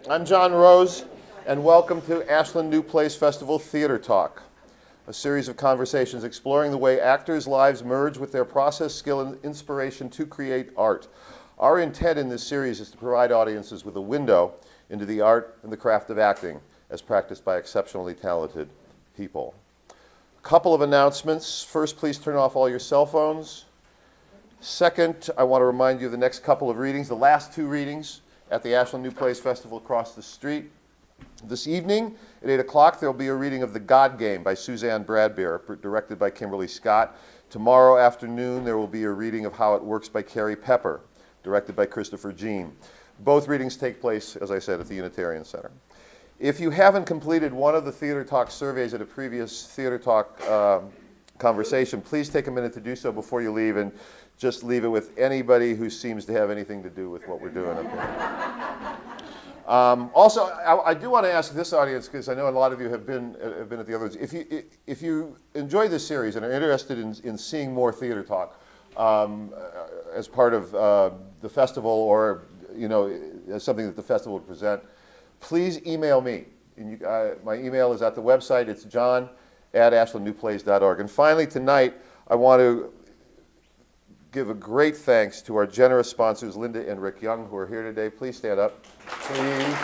I'm John Rose, and welcome to Ashland New Plays Festival Theater Talk, a series of conversations exploring the way actors' lives merge with their process, skill, and inspiration to create art. Our intent in this series is to provide audiences with a window into the art and the craft of acting as practiced by exceptionally talented people. A couple of announcements. First, please turn off all your cell phones. Second, I want to remind you of the next couple of readings, the last two readings at the Ashland New Plays Festival across the street. This evening at 8 o'clock, there will be a reading of The God Game by Suzanne Bradbeer, directed by Kimberly Scott. Tomorrow afternoon, there will be a reading of How It Works by Carrie Pepper, directed by Christopher Jean. Both readings take place, as I said, at the Unitarian Center. If you haven't completed one of the Theater Talk surveys at a previous Theater Talk conversation, please take a minute to do so before you leave, and just leave it with anybody who seems to have anything to do with what we're doing up here. Also, I do want to ask this audience, because I know a lot of you have been at the others. If you enjoy this series and are interested in seeing more Theater Talk as part of the festival, or as something that the festival would present, please email me. And my email is at the website. It's john@ashlandnewplays.org. And finally, tonight, I want to give a great thanks to our generous sponsors, Linda and Rick Young, who are here today. Please stand up. Please.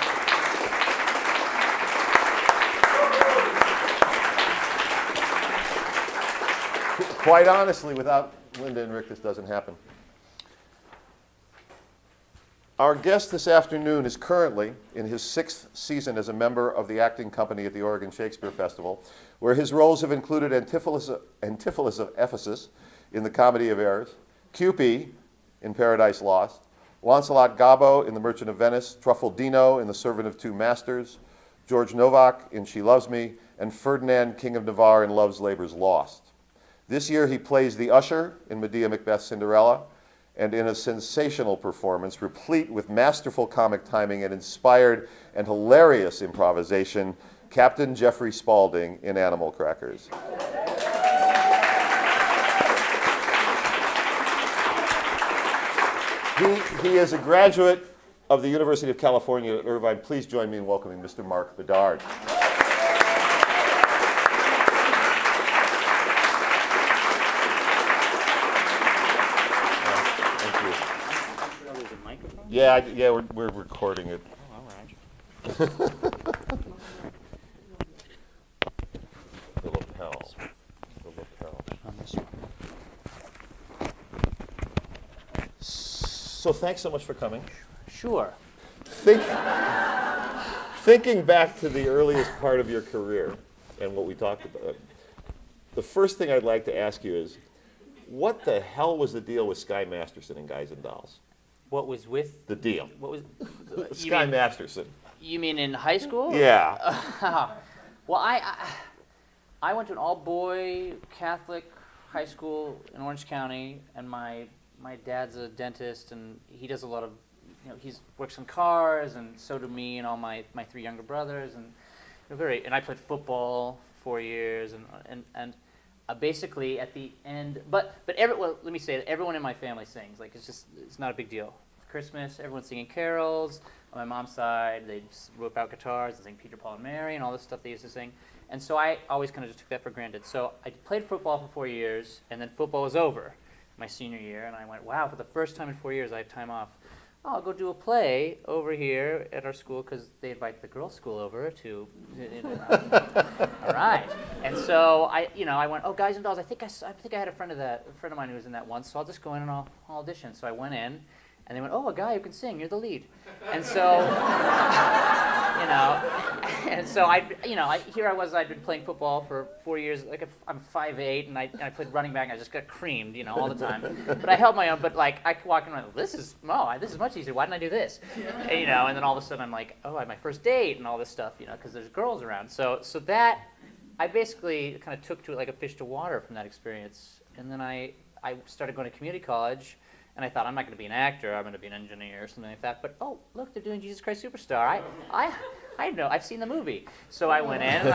Quite honestly, without Linda and Rick, this doesn't happen. Our guest this afternoon is currently in his 6th season as a member of the acting company at the Oregon Shakespeare Festival, where his roles have included Antipholus of Ephesus in The Comedy of Errors, Cupid in Paradise Lost, Lancelot Gobbo in The Merchant of Venice, Truffaldino in The Servant of Two Masters, George Novak in She Loves Me, and Ferdinand, King of Navarre in Love's Labour's Lost. This year he plays the usher in Medea Macbeth's Cinderella, and in a sensational performance replete with masterful comic timing and inspired and hilarious improvisation, Captain Jeffrey Spaulding in Animal Crackers. He is a graduate of the University of California at Irvine. Please join me in welcoming Mr. Mark Bedard. Thank you. There's a microphone? Yeah, we're recording it. Oh, all right. The lapel. On this one. So thanks so much for coming. Sure. Thinking back to the earliest part of your career and what we talked about, the first thing I'd like to ask you is, what the hell was the deal with Sky Masterson and Guys and Dolls? What was with The deal. what was Sky Masterson. You mean in high school? Yeah. Well, I went to an all-boy Catholic high school in Orange County, and my dad's a dentist, and he does a lot of, he works on cars, and so do me and all my 3 younger brothers, and and I played football for 4 years, and basically at the end, but well, let me say that everyone in my family sings. Like, it's not a big deal. Christmas, everyone's singing carols. On my mom's side, they just whip out guitars and sing Peter, Paul, and Mary and all this stuff they used to sing. And so I always kind of just took that for granted. So I played football for 4 years, and then football was over my senior year, and I went, wow, for the first time in 4 years I have time off. Oh, I'll go do a play over here at our school, because they invite the girls' school over to, all right. And so I went, oh, Guys and Dolls. I think I had a friend of mine who was in that once, so I'll just go in and I'll audition. So I went in, and they went, oh, a guy who can sing, you're the lead. And so, here I was, I'd been playing football for 4 years, I'm 5'8", and I played running back, and I just got creamed, all the time. But I held my own, but I could walk in and went, this is much easier, why didn't I do this? And then all of a sudden I'm like, oh, I had my first date and all this stuff, because there's girls around. So that, I basically kind of took to it like a fish to water from that experience. And then I started going to community college, And I thought, I'm not going to be an actor, I'm going to be an engineer or something like that. But, oh, look, they're doing Jesus Christ Superstar. I know, I've seen the movie. So I went in and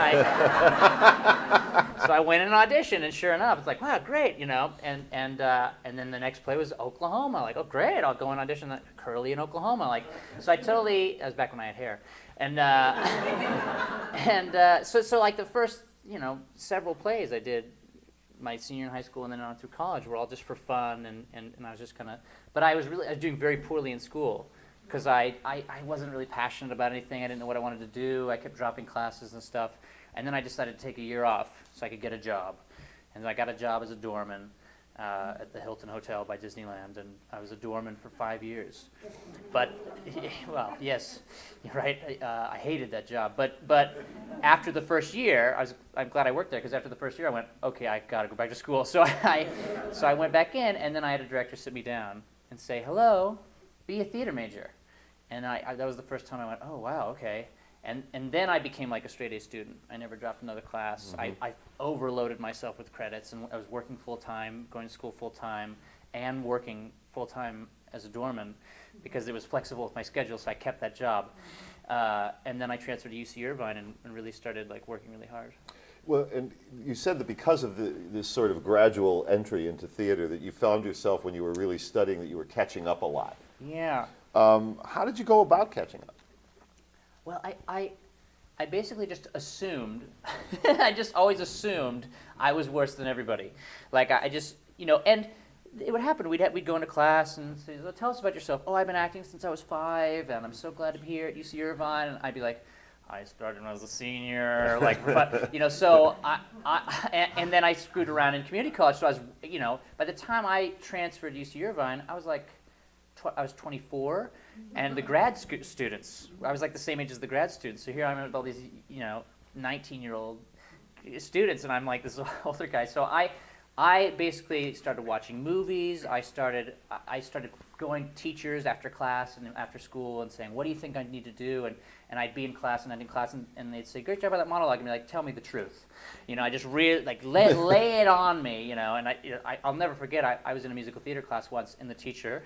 so I went in and auditioned, and sure enough, it's like, wow, great, you know. And then the next play was Oklahoma. Like, oh, great, I'll go and audition at Curly in Oklahoma. Like, so I totally, that was back when I had hair. And so like the first, you know, several plays I did my senior in high school and then on through college were all just for fun, and I was just kind of, but I was doing very poorly in school because I wasn't really passionate about anything. I didn't know what I wanted to do. I kept dropping classes and stuff, and then I decided to take a year off so I could get a job, and I got a job as a doorman at the Hilton Hotel by Disneyland, and I was a doorman for 5 years. But, well, yes, you're right. I hated that job. But after the first year, I'm glad I worked there, because after the first year, I went, okay, I got to go back to school. So I went back in, and then I had a director sit me down and say, hello, be a theater major. And that was the first time I went, oh, wow, okay. And then I became like a straight-A student. I never dropped another class. Mm-hmm. I overloaded myself with credits, and I was working full-time, going to school full-time, and working full-time as a doorman because it was flexible with my schedule, so I kept that job. And then I transferred to UC Irvine and really started like working really hard. Well, and you said that because of this sort of gradual entry into theater that you found yourself when you were really studying that you were catching up a lot. Yeah. How did you go about catching up? Well, I basically just assumed, I just always assumed I was worse than everybody. Like, I just, you know, and it would happen. We'd go into class and say, well, tell us about yourself. Oh, I've been acting since I was 5, and I'm so glad to be here at UC Irvine. And I'd be like, I started when I was a senior, like, you know, so and then I screwed around in community college. So I was, you know, by the time I transferred to UC Irvine, I was like, I was 24, and the grad students, I was like the same age as the grad students. So here I'm with all these, you know, 19-year-old students, and I'm like this older guy. So I basically started watching movies. I started going to teachers after class and after school and saying, what do you think I need to do? And I'd be in class and I'd be in class and they'd say, great job on that monologue, and be like, tell me the truth. You know, I just really, like, lay it on me, you know. And I'll never forget, I was in a musical theater class once, and the teacher,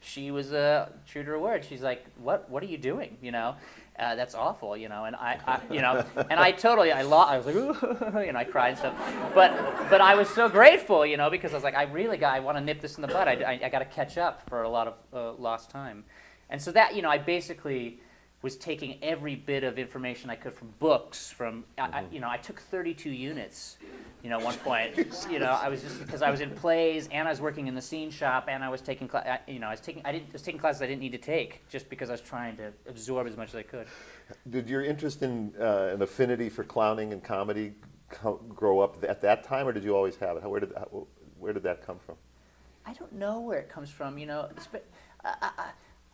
she was true to her word. She's like, what are you doing, you know? That's awful, you know. And I you know, and I was like, ooh, you know, I cried and stuff. But I was so grateful, you know, because I was like, I want to nip this in the bud. I got to catch up for a lot of lost time. And so that, you know, I basically was taking every bit of information I could from books, from, you know, I took 32 units, you know, at one point. You know, I was just, because I was in plays, and I was working in the scene shop, and I was taking, you know, I was taking classes I didn't need to take, just because I was trying to absorb as much as I could. Did your interest in an affinity for clowning and comedy grow up at that time, or did you always have it? Where did that come from? I don't know where it comes from, you know.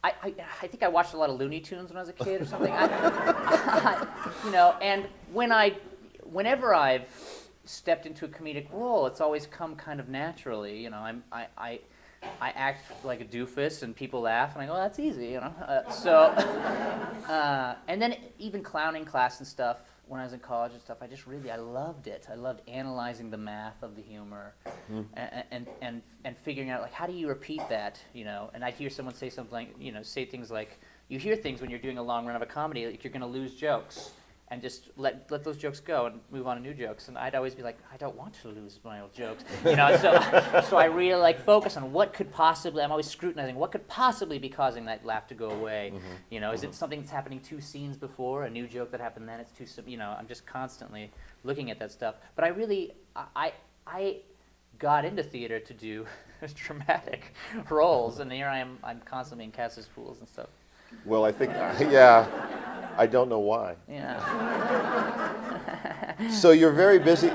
I think I watched a lot of Looney Tunes when I was a kid or something. You know, and whenever I've stepped into a comedic role, it's always come kind of naturally. You know, I act like a doofus and people laugh, and I go, oh, that's easy, you know. And then even clowning class and stuff when I was in college and stuff, I loved it. I loved analyzing the math of the humor, and figuring out, like, how do you repeat that, you know? And I'd hear someone say something, you know, say things like, you hear things when you're doing a long run of a comedy, like you're going to lose jokes, and just let those jokes go and move on to new jokes. And I'd always be like, I don't want to lose my old jokes, you know. So I really like focus on what could possibly. I'm always scrutinizing what could possibly be causing that laugh to go away. Mm-hmm. You know, is it something that's happening 2 scenes before, a new joke that happened then? It's too, you know. I'm just constantly looking at that stuff. But I got into theater to do dramatic roles, and here I am. I'm constantly being cast as fools and stuff. Well, I think, yeah, I don't know why. Yeah. So you're very busy.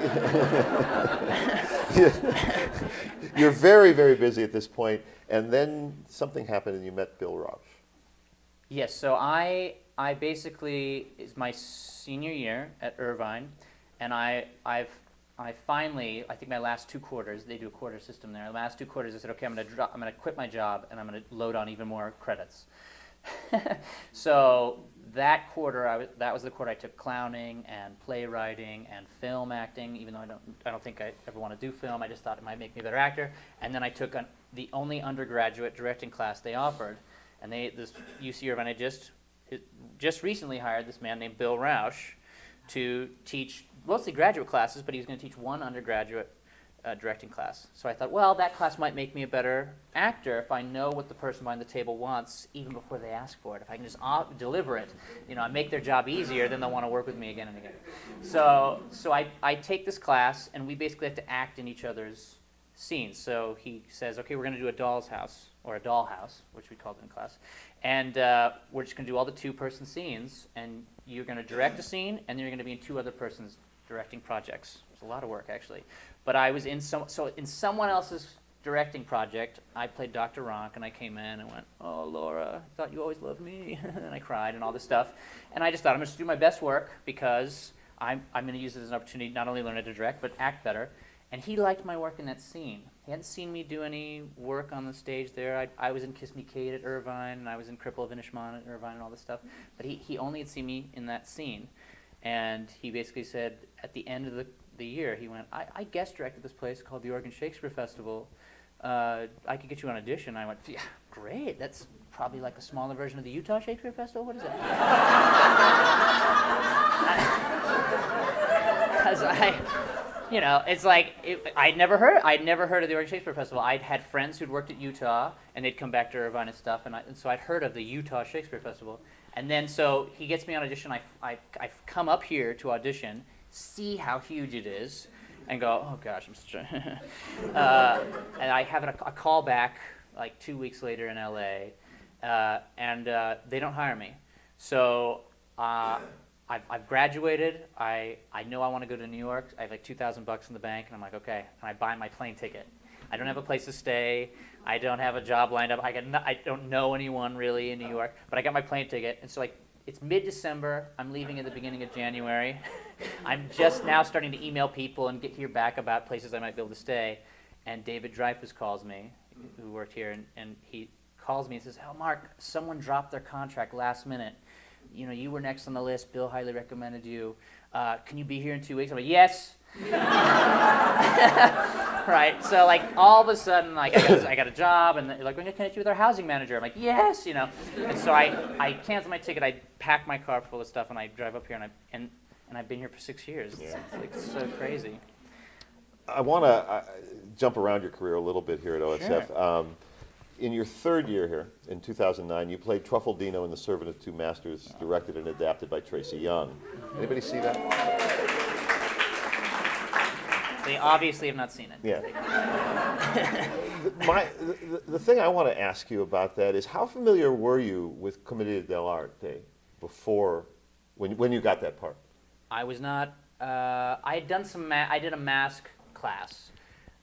You're very, very busy at this point, and then something happened and you met Bill Rauch. Yes, so I basically, it's my senior year at Irvine, and I finally, I think my last 2 quarters, they do a quarter system there. The last 2 quarters, I said, okay, I'm going to quit my job, and I'm going to load on even more credits. So that quarter, that was the quarter I took clowning and playwriting and film acting. Even though I don't think I ever want to do film. I just thought it might make me a better actor. And then I took the only undergraduate directing class they offered, and this UC Irvine just recently hired this man named Bill Rausch to teach mostly graduate classes, but he was going to teach one undergraduate directing class. So I thought, well, that class might make me a better actor if I know what the person behind the table wants even before they ask for it. If I can just deliver it, I make their job easier, then they'll want to work with me again and again. So I take this class, and we basically have to act in each other's scenes. So he says, okay, we're going to do a doll's house, or a doll house, which we called it in class. And we're just going to do all the two-person scenes, and you're going to direct a scene, and then you're going to be in two other persons directing projects. It's a lot of work, actually. But I was in in someone else's directing project, I played Dr. Ronk, and I came in and went, oh, Laura, I thought you always loved me. And I cried and all this stuff. And I just thought, I'm going to do my best work because I'm going to use it as an opportunity to not only learn how to direct, but act better. And he liked my work in that scene. He hadn't seen me do any work on the stage there. I was in Kiss Me Kate at Irvine, and I was in Cripple of Inishmaan at Irvine and all this stuff. But he only had seen me in that scene. And he basically said, at the end of the year, he went, I guest directed this place called the Oregon Shakespeare Festival. I could get you on audition. I went, yeah, great. That's probably like a smaller version of the Utah Shakespeare Festival. What is that? Because it's like I'd never heard of the Oregon Shakespeare Festival. I'd had friends who'd worked at Utah, and they'd come back to Irvine and stuff, and so I'd heard of the Utah Shakespeare Festival. And then so he gets me on audition. I come up here to audition, see how huge it is, and go, oh gosh, I'm such a and I have a call back like 2 weeks later in LA, and they don't hire me. So I've graduated. I know I want to go to New York. I have like $2,000 in the bank, and I'm like, okay. And I buy my plane ticket. I don't have a place to stay. I don't have a job lined up. I don't know anyone really in New York, but I got my plane ticket. And so it's mid-December. I'm leaving at the beginning of January. I'm just now starting to email people and hear back about places I might be able to stay. And David Dreyfus calls me, who worked here, and he calls me and says, oh, Mark, someone dropped their contract last minute. You were next on the list. Bill highly recommended you. Can you be here in 2 weeks? I'm like, yes. Right. So all of a sudden, I got a job, and they're like, we're going to connect you with our housing manager. I'm like, yes, And so I cancel my ticket. I pack my car full of stuff, and I drive up here, and I've been here for 6 years. Yeah. It's so crazy. I want to jump around your career a little bit here at OSF. Sure. In your third year here, in 2009, you played Truffaldino in The Servant of Two Masters, directed and adapted by Tracy Young. Anybody see that? They obviously have not seen it. Yeah. The thing I want to ask you about that is, how familiar were you with Commedia dell'arte before, when you got that part? I was not. I had done I did a mask class.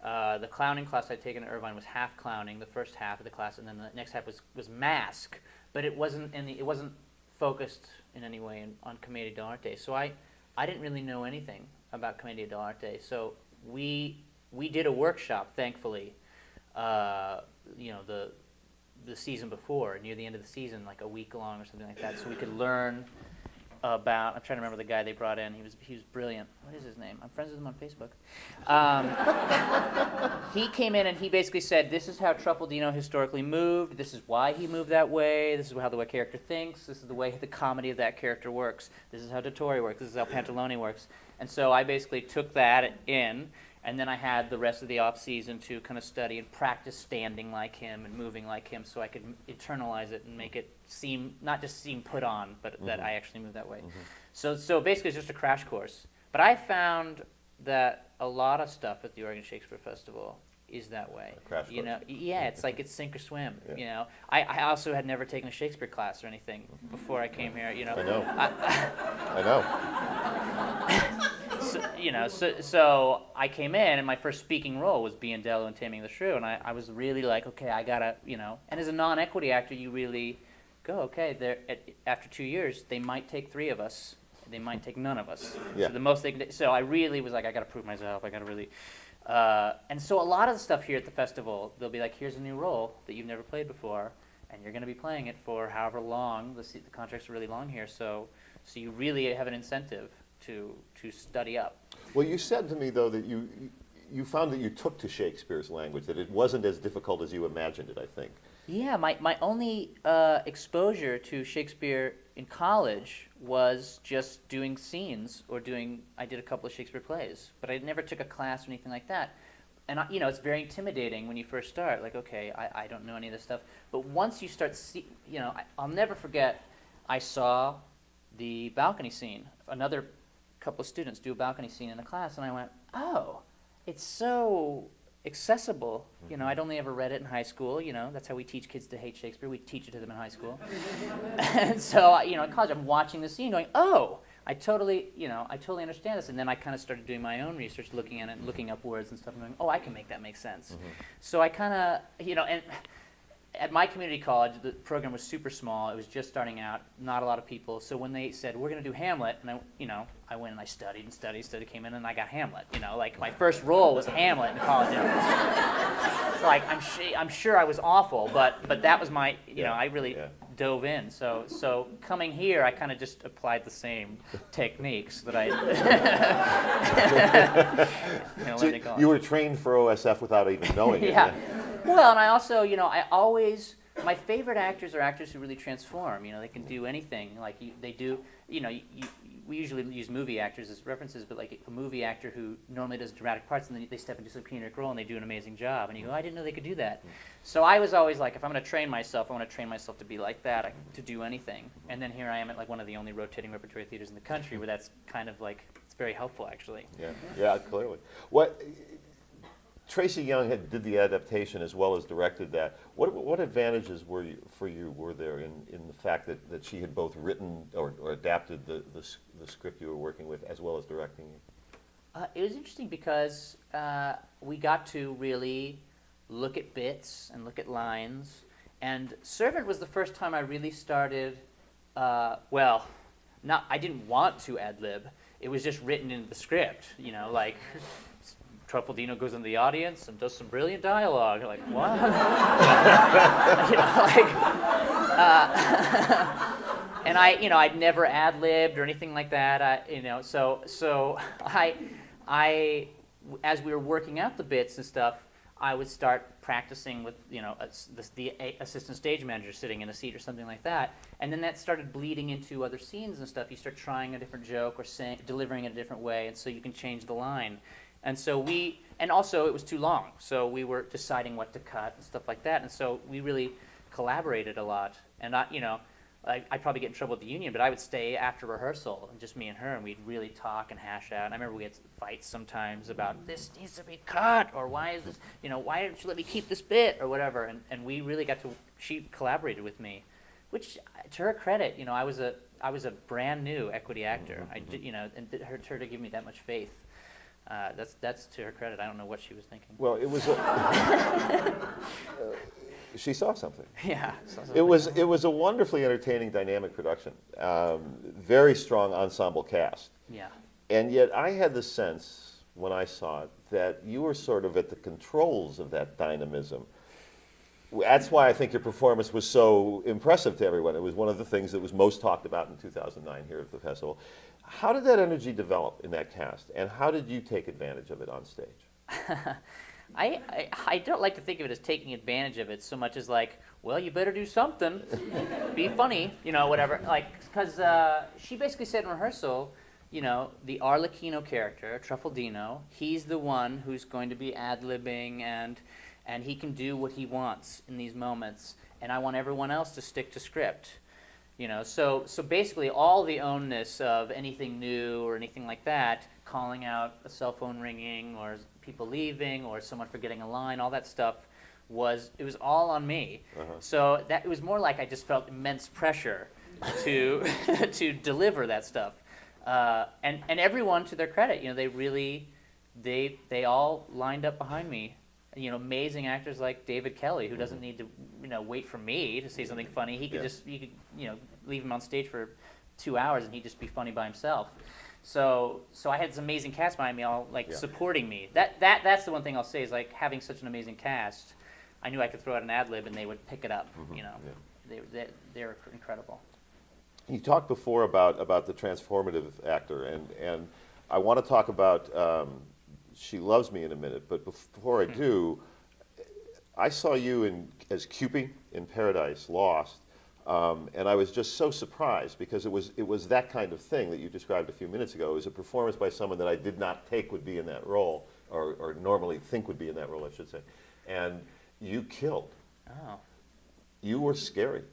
The clowning class I'd taken at Irvine was half clowning, the first half of the class, and then the next half was mask. But it wasn't focused in any way on Commedia dell'arte. So I didn't really know anything about Commedia dell'arte. So we did a workshop, thankfully, the season before, near the end of the season, like a week long or something like that, so we could learn about. I'm trying to remember the guy they brought in. He was brilliant. What is his name? I'm friends with him on Facebook. He came in and he basically said, this is how Truffaldino historically moved. This is why he moved that way. This is how the character thinks. This is the way the comedy of that character works. This is how Dottore works. This is how Pantalone works. And so I basically took that in, and then I had the rest of the off season to kind of study and practice standing like him and moving like him, so I could internalize it and make it not just seem put on, but that I actually move that way. Mm-hmm. So basically it's just a crash course. But I found that a lot of stuff at the Oregon Shakespeare Festival is that way. A crash course. Yeah, it's like it's sink or swim. Yeah. I also had never taken a Shakespeare class or anything before I came here. I know. I know. So I came in, and my first speaking role was Biondello in Taming the Shrew, and I was really like, okay, I gotta, and as a non-equity actor, you really go, okay, after 2 years, they might take 3 of us, they might take none of us. Yeah. So the most they can do, so I really was like, I gotta prove myself, I gotta really, and so a lot of the stuff here at the festival, they'll be like, here's a new role that you've never played before, and you're going to be playing it for however long. The contracts are really long here, so you really have an incentive to study up. Well, you said to me, though, that you found that you took to Shakespeare's language, that it wasn't as difficult as you imagined it, I think. Yeah, my only exposure to Shakespeare in college was just doing scenes or I did a couple of Shakespeare plays, but I never took a class or anything like that. And it's very intimidating when you first start. Like, okay, I don't know any of this stuff. But once you start, I'll never forget. I saw the balcony scene. Another couple of students do a balcony scene in a class, and I went, oh, it's so accessible. I'd only ever read it in high school. That's how we teach kids to hate Shakespeare. We teach it to them in high school. And so, in college, I'm watching the scene, going, oh. I totally understand this, and then I kind of started doing my own research, looking at it, and looking up words and stuff, and going, oh, I can make that make sense. So I kind of, and at my community college, the program was super small. It was just starting out, not a lot of people. So when they said we're going to do Hamlet, and I went and I studied, came in, and I got Hamlet. Like my first role was Hamlet in college. It's like I'm sure I was awful, but that was my, I really dove in. So coming here, I kind of just applied the same techniques that I learned in college. You were trained for OSF without even knowing it. Yeah. Well, and I also, my favorite actors are actors who really transform. They can do anything. Like they do, we usually use movie actors as references, but like a movie actor who normally does dramatic parts and then they step into some comedic role and they do an amazing job. And you go, I didn't know they could do that. So I was always like, if I'm going to train myself, I want to train myself to be like that, to do anything. And then here I am at like one of the only rotating repertory theaters in the country where that's kind of like, it's very helpful actually. Yeah, clearly. Tracy Young did the adaptation as well as directed that. What advantages were there in the fact that she had both written or adapted the script you were working with as well as directing it? It was interesting because we got to really look at bits and look at lines. And Servant was the first time I really started, I didn't want to ad-lib. It was just written into the script, like Truffaldino goes into the audience and does some brilliant dialogue. Like, what? And I'd never ad-libbed or anything like that. So I, as we were working out the bits and stuff, I would start practicing with, the assistant stage manager sitting in a seat or something like that. And then that started bleeding into other scenes and stuff. You start trying a different joke or delivering it a different way, and so you can change the line. And so and also it was too long, so we were deciding what to cut and stuff like that. And so we really collaborated a lot. And I'd probably get in trouble with the union, but I would stay after rehearsal, and just me and her, and we'd really talk and hash out. And I remember we had fights sometimes about this needs to be cut, or why is this, why didn't you let me keep this bit, or whatever. And we really she collaborated with me, which to her credit, I was a brand new equity actor. And her to give me that much faith. That's to her credit. I don't know what she was thinking. Well, it was. She saw something. Yeah. It was a wonderfully entertaining, dynamic production. Very strong ensemble cast. Yeah. And yet, I had the sense when I saw it that you were sort of at the controls of that dynamism. That's why I think your performance was so impressive to everyone. It was one of the things that was most talked about in 2009 here at the festival. How did that energy develop in that cast, and how did you take advantage of it on stage? I don't like to think of it as taking advantage of it so much as like, well, you better do something, be funny, whatever. Like, because she basically said in rehearsal, the Arlecchino character, Truffaldino, he's the one who's going to be ad-libbing and he can do what he wants in these moments, and I want everyone else to stick to script. So basically all the ownness of anything new or anything like that, calling out a cell phone ringing or people leaving or someone forgetting a line, all that stuff was all on me. So it was more like I just felt immense pressure to to deliver that stuff. And everyone, to their credit, they really they all lined up behind me. Amazing actors like David Kelly, who doesn't need to, wait for me to say something funny. He could leave him on stage for 2 hours and he'd just be funny by himself. So I had this amazing cast behind me, all supporting me. That's the one thing I'll say is like having such an amazing cast I knew I could throw out an ad lib and they would pick it up. You know, yeah. they're incredible. You talked before about the transformative actor, and I want to talk about She Loves Me in a minute, but before I do, I saw you as Cupid in Paradise Lost, and I was just so surprised because it was that kind of thing that you described a few minutes ago. It was a performance by someone that I did not take would be in that role, or normally think would be in that role, I should say, and you killed. Oh, You were scary.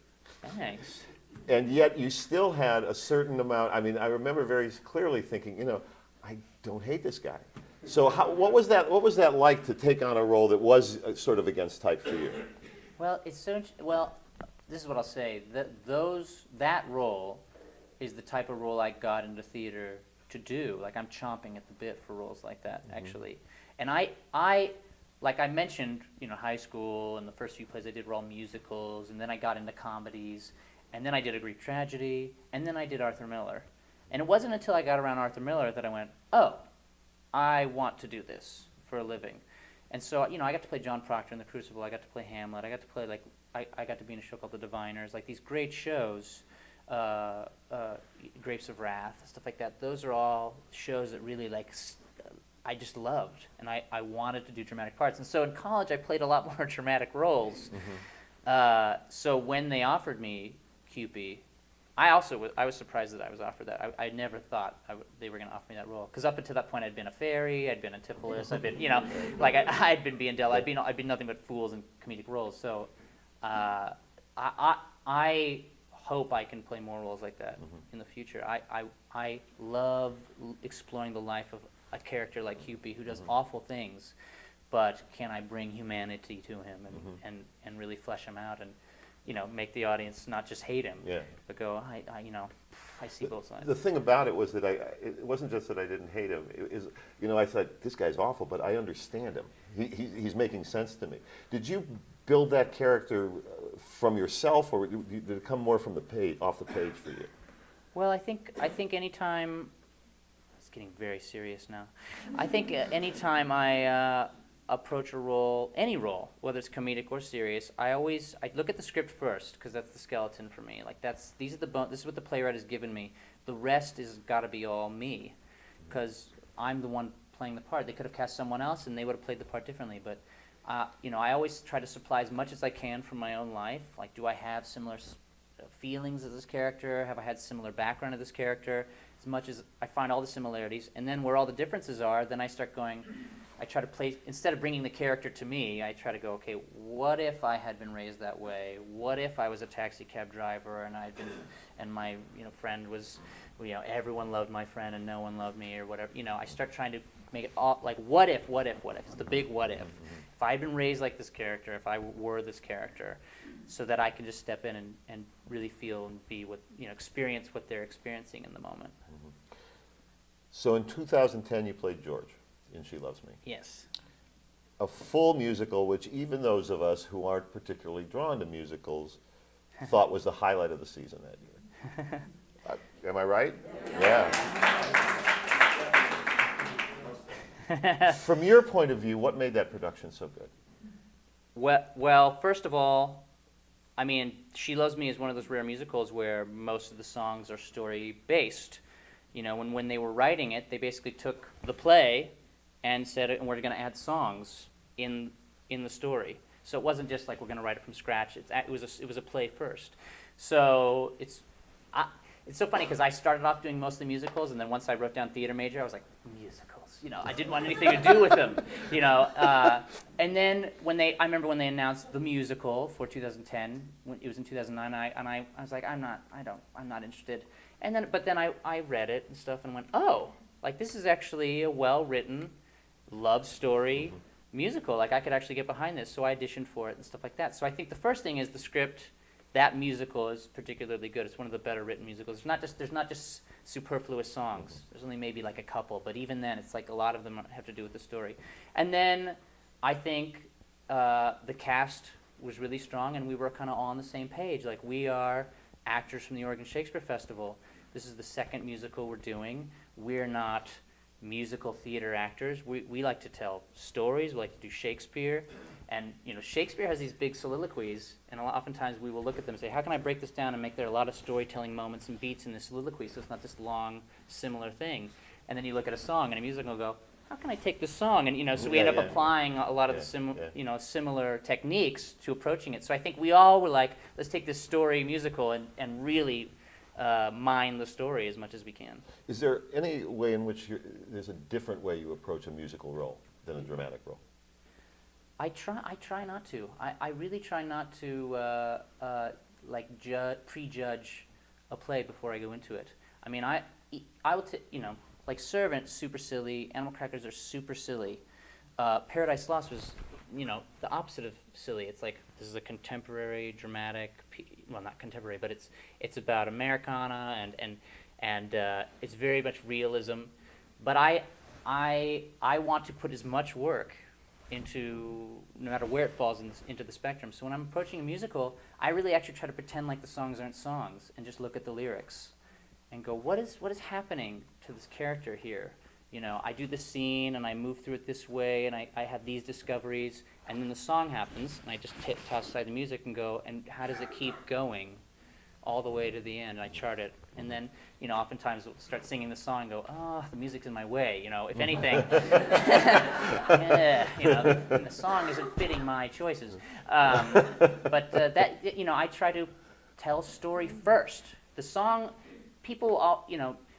thanks. And yet you still had a certain amount. I mean, I remember very clearly thinking, you know, I don't hate this guy. So what was that like to take on a role that was sort of against type for you? Well, it's so well. This is what I'll say. That role is the type of role I got into theater to do. Like I'm chomping at the bit for roles like that, actually. And I like I mentioned, you know, high school and the first few plays I did were all musicals, and then I got into comedies, and then I did a Greek tragedy, and then I did Arthur Miller. And it wasn't until I got around Arthur Miller that I went, oh, I want to do this for a living. And so, you know, I got to play John Proctor in The Crucible. I got to play Hamlet. I got to play, like, I got to be in a show called The Diviners. Like, these great shows, Grapes of Wrath, stuff like that. Those are all shows that really, like, I just loved. And I wanted to do dramatic parts. And so in college, I played a lot more dramatic roles. So when they offered me Cupid, I was surprised that I was offered that. I never thought they were going to offer me that role, because up until that point I'd been a fairy, I'd been Antipholus, I'd been, you know, like I'd been Biendel, I'd been nothing but fools in comedic roles. So I hope I can play more roles like that in the future. I love exploring the life of a character like Cupid who does awful things, but can I bring humanity to him and really flesh him out and, you know, make the audience not just hate him, but go, you know, I see both sides. The thing about it was that it wasn't just that I didn't hate him. It is, you know, I thought, this guy's awful, but I understand him. He's making sense to me. Did you build that character from yourself, or did it come more from the page, off the page for you? Well, I think anytime, it's getting very serious now. I think anytime I approach a role, any role, whether it's comedic or serious, I look at the script first, because that's the skeleton for me. Like this is what the playwright has given me. The rest is got to be all me, because I'm the one playing the part. They could have cast someone else and they would have played the part differently. But you know, I always try to supply as much as I can from my own life. Like, do I have similar feelings as this character? Have I had similar background as this character? As much as I find all the similarities, and then where all the differences are, then I start going. I try to play, instead of bringing the character to me, I try to go, okay, what if I had been raised that way? What if I was a taxi cab driver and my, you know, friend was, you know, everyone loved my friend and no one loved me, or whatever. You know, I start trying to make it all like, what if? It's the big what if. If I had been raised like this character, if I were this character, so that I can just step in and really feel and be what, you know, experience what they're experiencing in the moment. So in 2010, you played George in She Loves Me. Yes. A full musical, which even those of us who aren't particularly drawn to musicals thought was the highlight of the season that year. Am I right? Yeah. From your point of view, what made that production so good? Well, first of all, I mean, She Loves Me is one of those rare musicals where most of the songs are story-based. You know, when they were writing it, they basically took the play and said, and we're going to add songs in the story. So it wasn't just like we're going to write it from scratch. It was a play first. So it's so funny because I started off doing mostly musicals, and then once I wrote down theater major, I was like, musicals. You know, I didn't want anything to do with them. You know, and then I remember when they announced the musical for 2010. When it was in 2009, I was like, I'm not interested. And then, but then I read it and stuff and went, oh, like this is actually a well-written love story musical. Like I could actually get behind this. So I auditioned for it and stuff like that. So I think the first thing is the script. That musical is particularly good. It's one of the better written musicals. There's not just superfluous songs. There's only maybe like a couple, but even then, it's like a lot of them have to do with the story. And then I think the cast was really strong, and we were kind of all on the same page. Like we are actors from the Oregon Shakespeare Festival. This is the second musical we're doing. We're not musical theater actors. We like to tell stories. We like to do Shakespeare. And Shakespeare has these big soliloquies, and oftentimes we will look at them and say, how can I break this down and make there a lot of storytelling moments and beats in this soliloquy so it's not this long, similar thing. And then you look at a song, and a musical will go, how can I take this song? And so we end up applying a lot of the similar techniques to approaching it. So I think we all were like, let's take this story musical and really mine the story as much as we can. Is there any way in which there's a different way you approach a musical role than a dramatic role? I try not to. I really try not to prejudge a play before I go into it. I mean, I will like Servant, super silly. Animal Crackers are super silly. Paradise Lost was, the opposite of silly. It's like, this is a contemporary, dramatic, well, not contemporary, but it's about Americana and it's very much realism. But I want to put as much work into, no matter where it falls into the spectrum. So when I'm approaching a musical, I really actually try to pretend like the songs aren't songs and just look at the lyrics and go, what is happening to this character here? I do this scene and I move through it this way and I have these discoveries, and then the song happens and I just toss aside the music and go, and how does it keep going all the way to the end? And I chart it, and then oftentimes we'll start singing the song and go, oh, the music's in my way. If anything, the song isn't fitting my choices. But I try to tell story first. The song, people all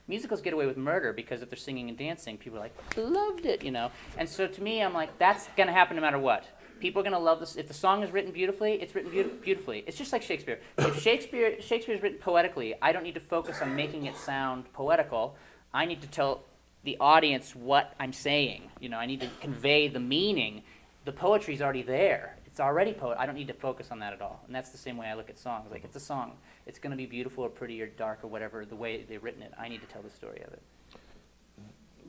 musicals get away with murder because if they're singing and dancing, people are like, loved it, And so to me, I'm like, that's going to happen no matter what. People are going to love this. If the song is written beautifully, it's written beautifully. It's just like Shakespeare. If Shakespeare is written poetically, I don't need to focus on making it sound poetical. I need to tell the audience what I'm saying. I need to convey the meaning. The poetry's already there. It's already I don't need to focus on that at all. And that's the same way I look at songs. Like, it's a song. It's going to be beautiful or pretty or dark or whatever, the way they've written it. I need to tell the story of it.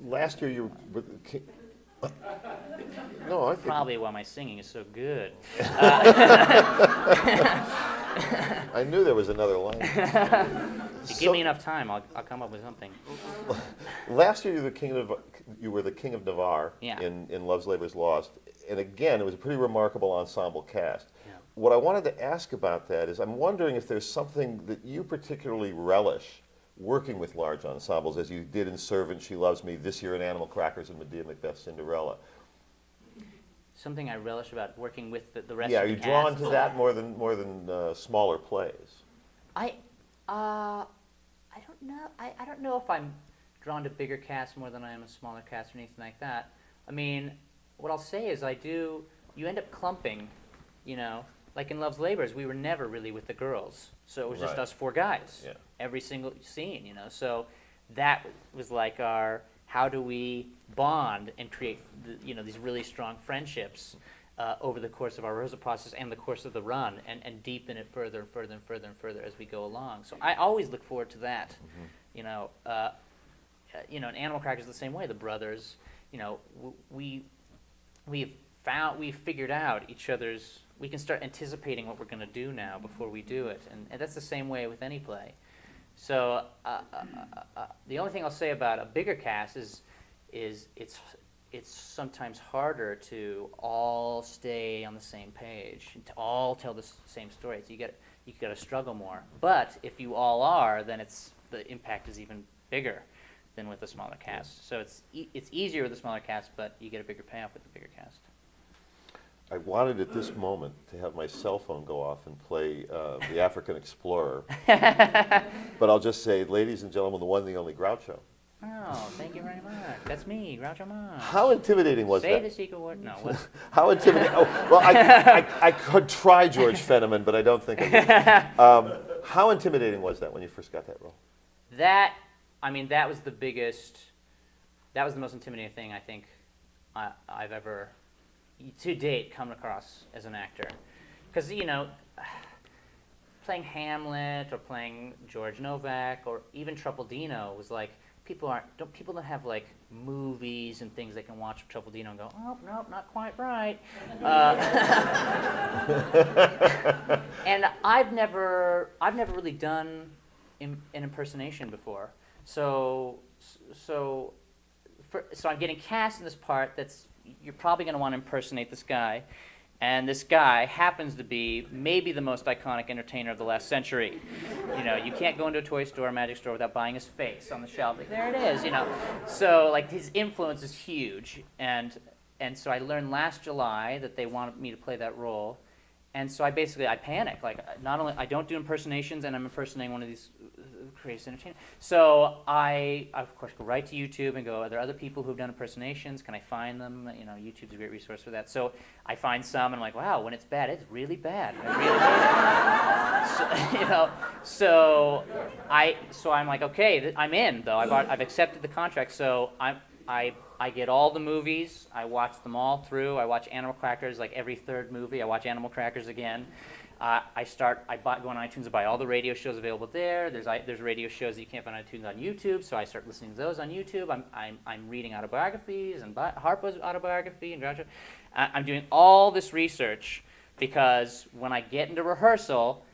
Last year you were the king. No, I think probably why my singing is so good. I knew there was another line. If you give me enough time, I'll come up with something. Last year you were the king of Navarre Yeah. in Love's Labor's Lost, and again it was a pretty remarkable ensemble cast. Yeah. What I wanted to ask about that is I'm wondering if there's something that you particularly relish working with large ensembles, as you did in Servant, She Loves Me, this year in Animal Crackers and Medea, Macbeth, Cinderella. Something I relish about working with the rest Yeah, of are the you cast. drawn to that more than smaller plays? I don't know. I don't know if I'm drawn to bigger casts more than I am a smaller cast or anything like that. I mean, what I'll say is you end up clumping, like in Love's Labors, we were never really with the girls. So it was just Right. us four guys, Yeah. every single scene, So that was like how do we bond and create, these really strong friendships over the course of our rehearsal process and the course of the run, and deepen it further and further and further and further as we go along. So I always look forward to that. Mm-hmm. In Animal Crackers the same way. The brothers, we've figured out each other's. We can start anticipating what we're going to do now before we do it, and that's the same way with any play. So the only thing I'll say about a bigger cast is it's sometimes harder to all stay on the same page and to all tell the same story. So you got to struggle more. But if you all are, then the impact is even bigger than with a smaller cast. So it's easier with a smaller cast, but you get a bigger payoff with a bigger cast. I wanted at this moment to have my cell phone go off and play The African Explorer. But I'll just say, ladies and gentlemen, the one, the only Groucho. Oh, thank you very much. That's me, Groucho Marx. How intimidating was Say that? the secret word. No. What? How intimidating? Oh, well, I could try George Fenneman, but I don't think I would. How intimidating was that when you first got that role? That was the biggest. That was the most intimidating thing I think I've ever, to date, come across as an actor, because playing Hamlet or playing George Novak or even Truffaldino was like people don't have like movies and things they can watch of Truffaldino and go, oh nope, not quite right. And I've never really done an impersonation before, so so I'm getting cast in this part that's, you're probably going to want to impersonate this guy. And this guy happens to be maybe the most iconic entertainer of the last century. You know, you can't go into a toy store or magic store without buying his face on the shelf. Like, there it is, you know. So, like, his influence is huge. And so I learned last July that they wanted me to play that role. And so I panic. Like, not only, I don't do impersonations, and I'm impersonating one of these crazy entertainers. So I, of course, go right to YouTube and go, are there other people who've done impersonations? Can I find them? You know, YouTube's a great resource for that. So I find some, and I'm like, wow, when it's bad, it's really bad. I really hate it. So, you know, so I'm like, okay, I'm in, though. I've accepted the contract, so I get all the movies. I watch them all through. I watch Animal Crackers like every third movie. I watch Animal Crackers again. Go on iTunes and buy all the radio shows available there. There's radio shows that you can't find on iTunes on YouTube, so I start listening to those on YouTube. I'm reading autobiographies and Harpo's autobiography and Groucho. I'm doing all this research because when I get into rehearsal,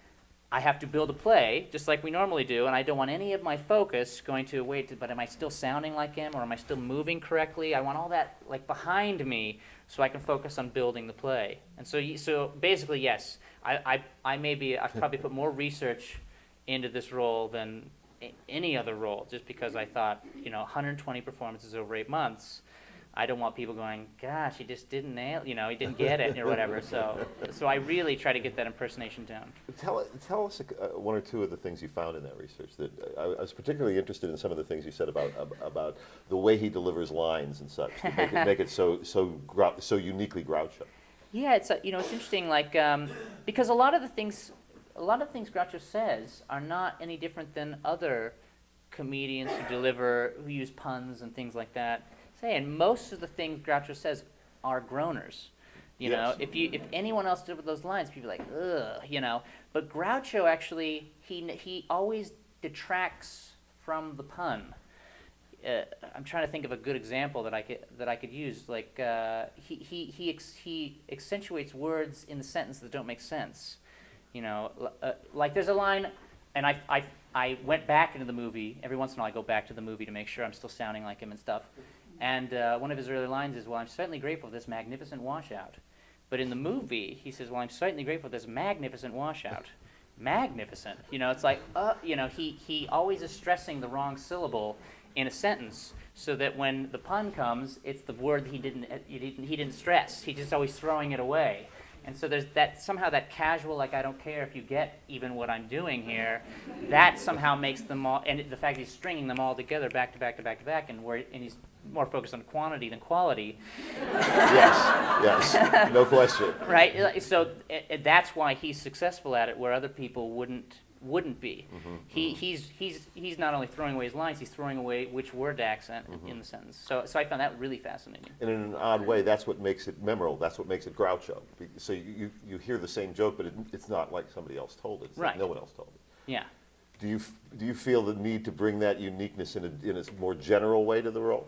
I have to build a play, just like we normally do, and I don't want any of my focus going to, but am I still sounding like him, or am I still moving correctly? I want all that like behind me so I can focus on building the play. And so basically, yes, I've probably put more research into this role than any other role, just because I thought, 120 performances over 8 months, I don't want people going, gosh, he just didn't nail, he didn't get it, or whatever. So I really try to get that impersonation down. Tell us one or two of the things you found in that research. That I was particularly interested in some of the things you said about the way he delivers lines and such, to make it so uniquely Groucho. Yeah, it's interesting, like because a lot of the things Groucho says are not any different than other comedians who use puns and things like that. And most of the things Groucho says are groaners. You know, if anyone else did with those lines, people are like, ugh, But Groucho actually, he always detracts from the pun. I'm trying to think of a good example that I could use. Like he accentuates words in the sentence that don't make sense. Like there's a line, and I went back into the movie. Every once in a while I go back to the movie to make sure I'm still sounding like him and stuff. And one of his early lines is, well, I'm certainly grateful for this magnificent washout. But in the movie, he says, well, I'm certainly grateful for this magnificent washout. Magnificent. It's like, he always is stressing the wrong syllable in a sentence so that when the pun comes, it's the word he didn't stress. He's just always throwing it away. And so there's somehow that casual, like, I don't care if you get even what I'm doing here, that somehow makes them all, and the fact he's stringing them all together back to back to back to back, and he's more focused on quantity than quality. Yes, no question. Right, so that's why he's successful at it, where other people wouldn't be. He's not only throwing away his lines, he's throwing away which word to accent in the sentence. So I found that really fascinating. And in an odd way, that's what makes it memorable. That's what makes it Groucho. So you hear the same joke, but it's not like somebody else told it. It's like no one else told it. Yeah. Do you feel the need to bring that uniqueness in a more general way to the role?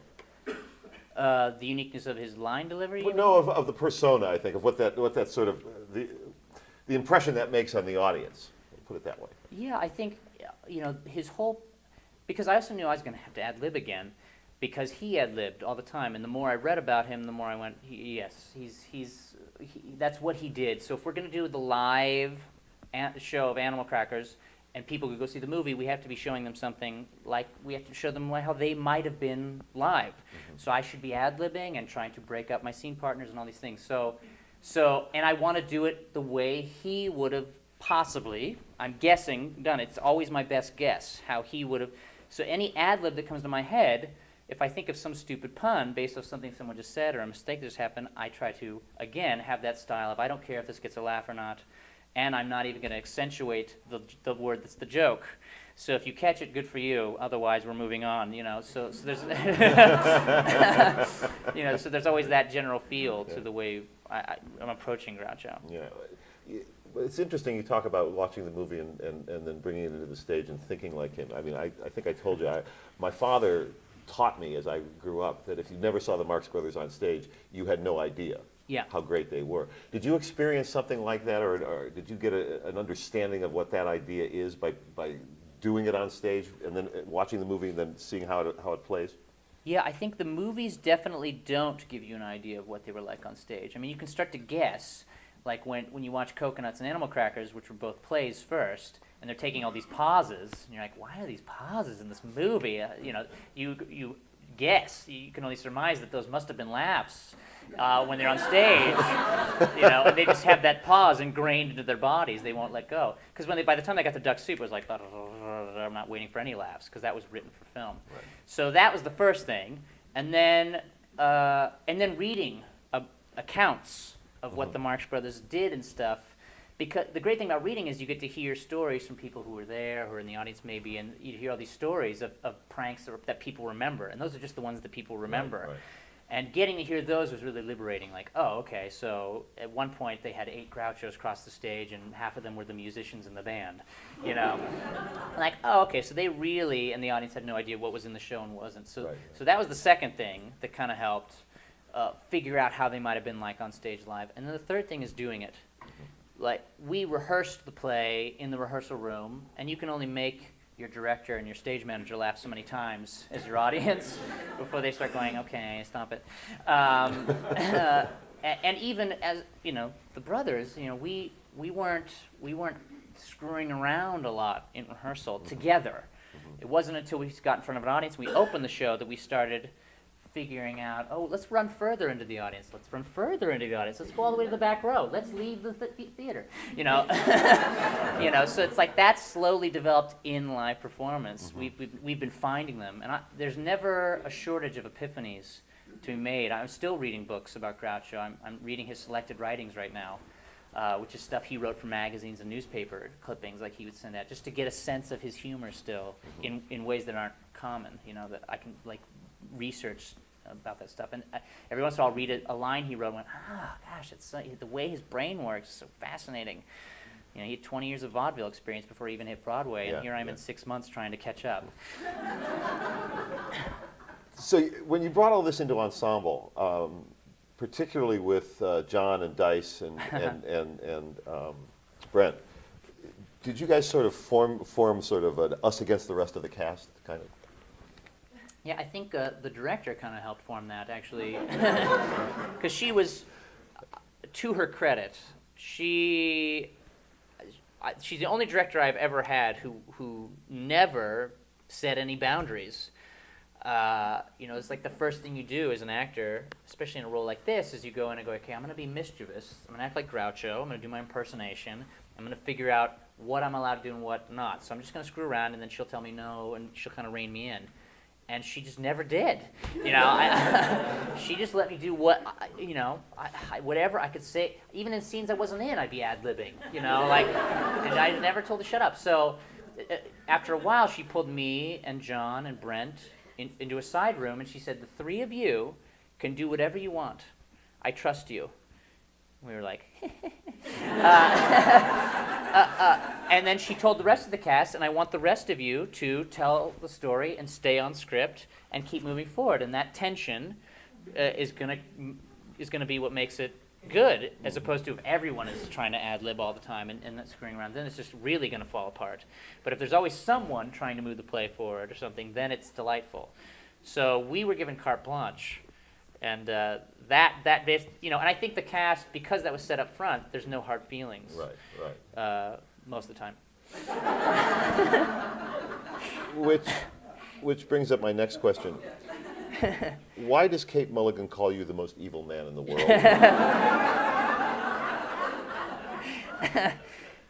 The uniqueness of his line delivery? Well, no, of the persona, I think, of what that sort of, the impression that makes on the audience. Put it that way. Yeah, I think, his whole, because I also knew I was going to have to ad-lib again, because he ad-libbed all the time, and the more I read about him, the more I went, that's what he did. So if we're going to do the live show of Animal Crackers, and people could go see the movie, we have to be showing them something like, we have to show them how they might have been live. So I should be ad-libbing and trying to break up my scene partners and all these things. So, and I want to do it the way he would have possibly, I'm guessing, done it. It's always my best guess how he would have. So any ad-lib that comes to my head, if I think of some stupid pun based off something someone just said or a mistake that just happened, I try to, again, have that style of I don't care if this gets a laugh or not, and I'm not even going to accentuate the word that's the joke. So if you catch it, good for you. Otherwise, we're moving on. So there's, so there's always that general feel to the way I'm approaching Groucho. Yeah. It's interesting you talk about watching the movie and then bringing it into the stage and thinking like him. I mean, I think I told you, my father taught me as I grew up that if you never saw the Marx Brothers on stage, you had no idea how great they were. Did you experience something like that, or did you get an understanding of what that idea is by doing it on stage and then watching the movie and then seeing how it plays? Yeah, I think the movies definitely don't give you an idea of what they were like on stage. I mean, you can start to guess, like when you watch Coconuts and Animal Crackers, which were both plays first, and they're taking all these pauses, and you're like, why are these pauses in this movie? You guess, you can only surmise that those must have been laughs when they're on stage, and they just have that pause ingrained into their bodies. They won't let go. Because by the time they got to Duck Soup, it was like, I'm not waiting for any laughs, because that was written for film. Right. So that was the first thing, and then reading accounts of what the Marx Brothers did and stuff. Because the great thing about reading is you get to hear stories from people who were there, who are in the audience maybe, and you hear all these stories of pranks that people remember, and those are just the ones that people remember. Right. And getting to hear those was really liberating. Like, oh, okay, so at one point they had 8 Grouchos cross the stage, and half of them were the musicians in the band. Like, oh, okay, so they really, and the audience had no idea what was in the show and wasn't. So that was the second thing that kind of helped figure out how they might have been like on stage live. And then the third thing is doing it. Like, we rehearsed the play in the rehearsal room, and you can only make your director and your stage manager laugh so many times as your audience before they start going, okay, stop it. And even as, the brothers, we weren't screwing around a lot in rehearsal together. It wasn't until we got in front of an audience, we opened the show, that we started figuring out, oh, let's run further into the audience. Let's run further into the audience. Let's go all the way to the back row. Let's leave the theater. So it's like that slowly developed in live performance. We've been finding them, and there's never a shortage of epiphanies to be made. I'm still reading books about Groucho. I'm reading his selected writings right now, which is stuff he wrote for magazines and newspaper clippings, like he would send out, just to get a sense of his humor still in ways that aren't common. That I can research about that stuff, and every once in a while I'll read a line he wrote and went, gosh, it's the way his brain works is so fascinating. He had 20 years of vaudeville experience before he even hit Broadway, and here I am in 6 months trying to catch up. So when you brought all this into ensemble, particularly with John and Dice and Brent, did you guys sort of form sort of an us against the rest of the cast kind of? Yeah, I think the director kind of helped form that, actually, because she was, to her credit, she's the only director I've ever had who never set any boundaries. It's like the first thing you do as an actor, especially in a role like this, is you go in and go, okay, I'm going to be mischievous. I'm going to act like Groucho. I'm going to do my impersonation. I'm going to figure out what I'm allowed to do and what not. So I'm just going to screw around, and then she'll tell me no, and she'll kind of rein me in. And she just never did. She just let me do what, whatever I could say. Even in scenes I wasn't in, I'd be ad-libbing, and I never told her to shut up. So after a while, she pulled me and John and Brent into a side room, and she said, the 3 of you can do whatever you want. I trust you. We were like, and then she told the rest of the cast, and I want the rest of you to tell the story and stay on script and keep moving forward. And that tension is gonna be what makes it good, as opposed to if everyone is trying to ad-lib all the time and not screwing around, then it's just really going to fall apart. But if there's always someone trying to move the play forward or something, then it's delightful. So we were given carte blanche. And and I think the cast, because that was set up front, there's no hard feelings. Right. Most of the time. Which brings up my next question. Why does Kate Mulligan call you the most evil man in the world?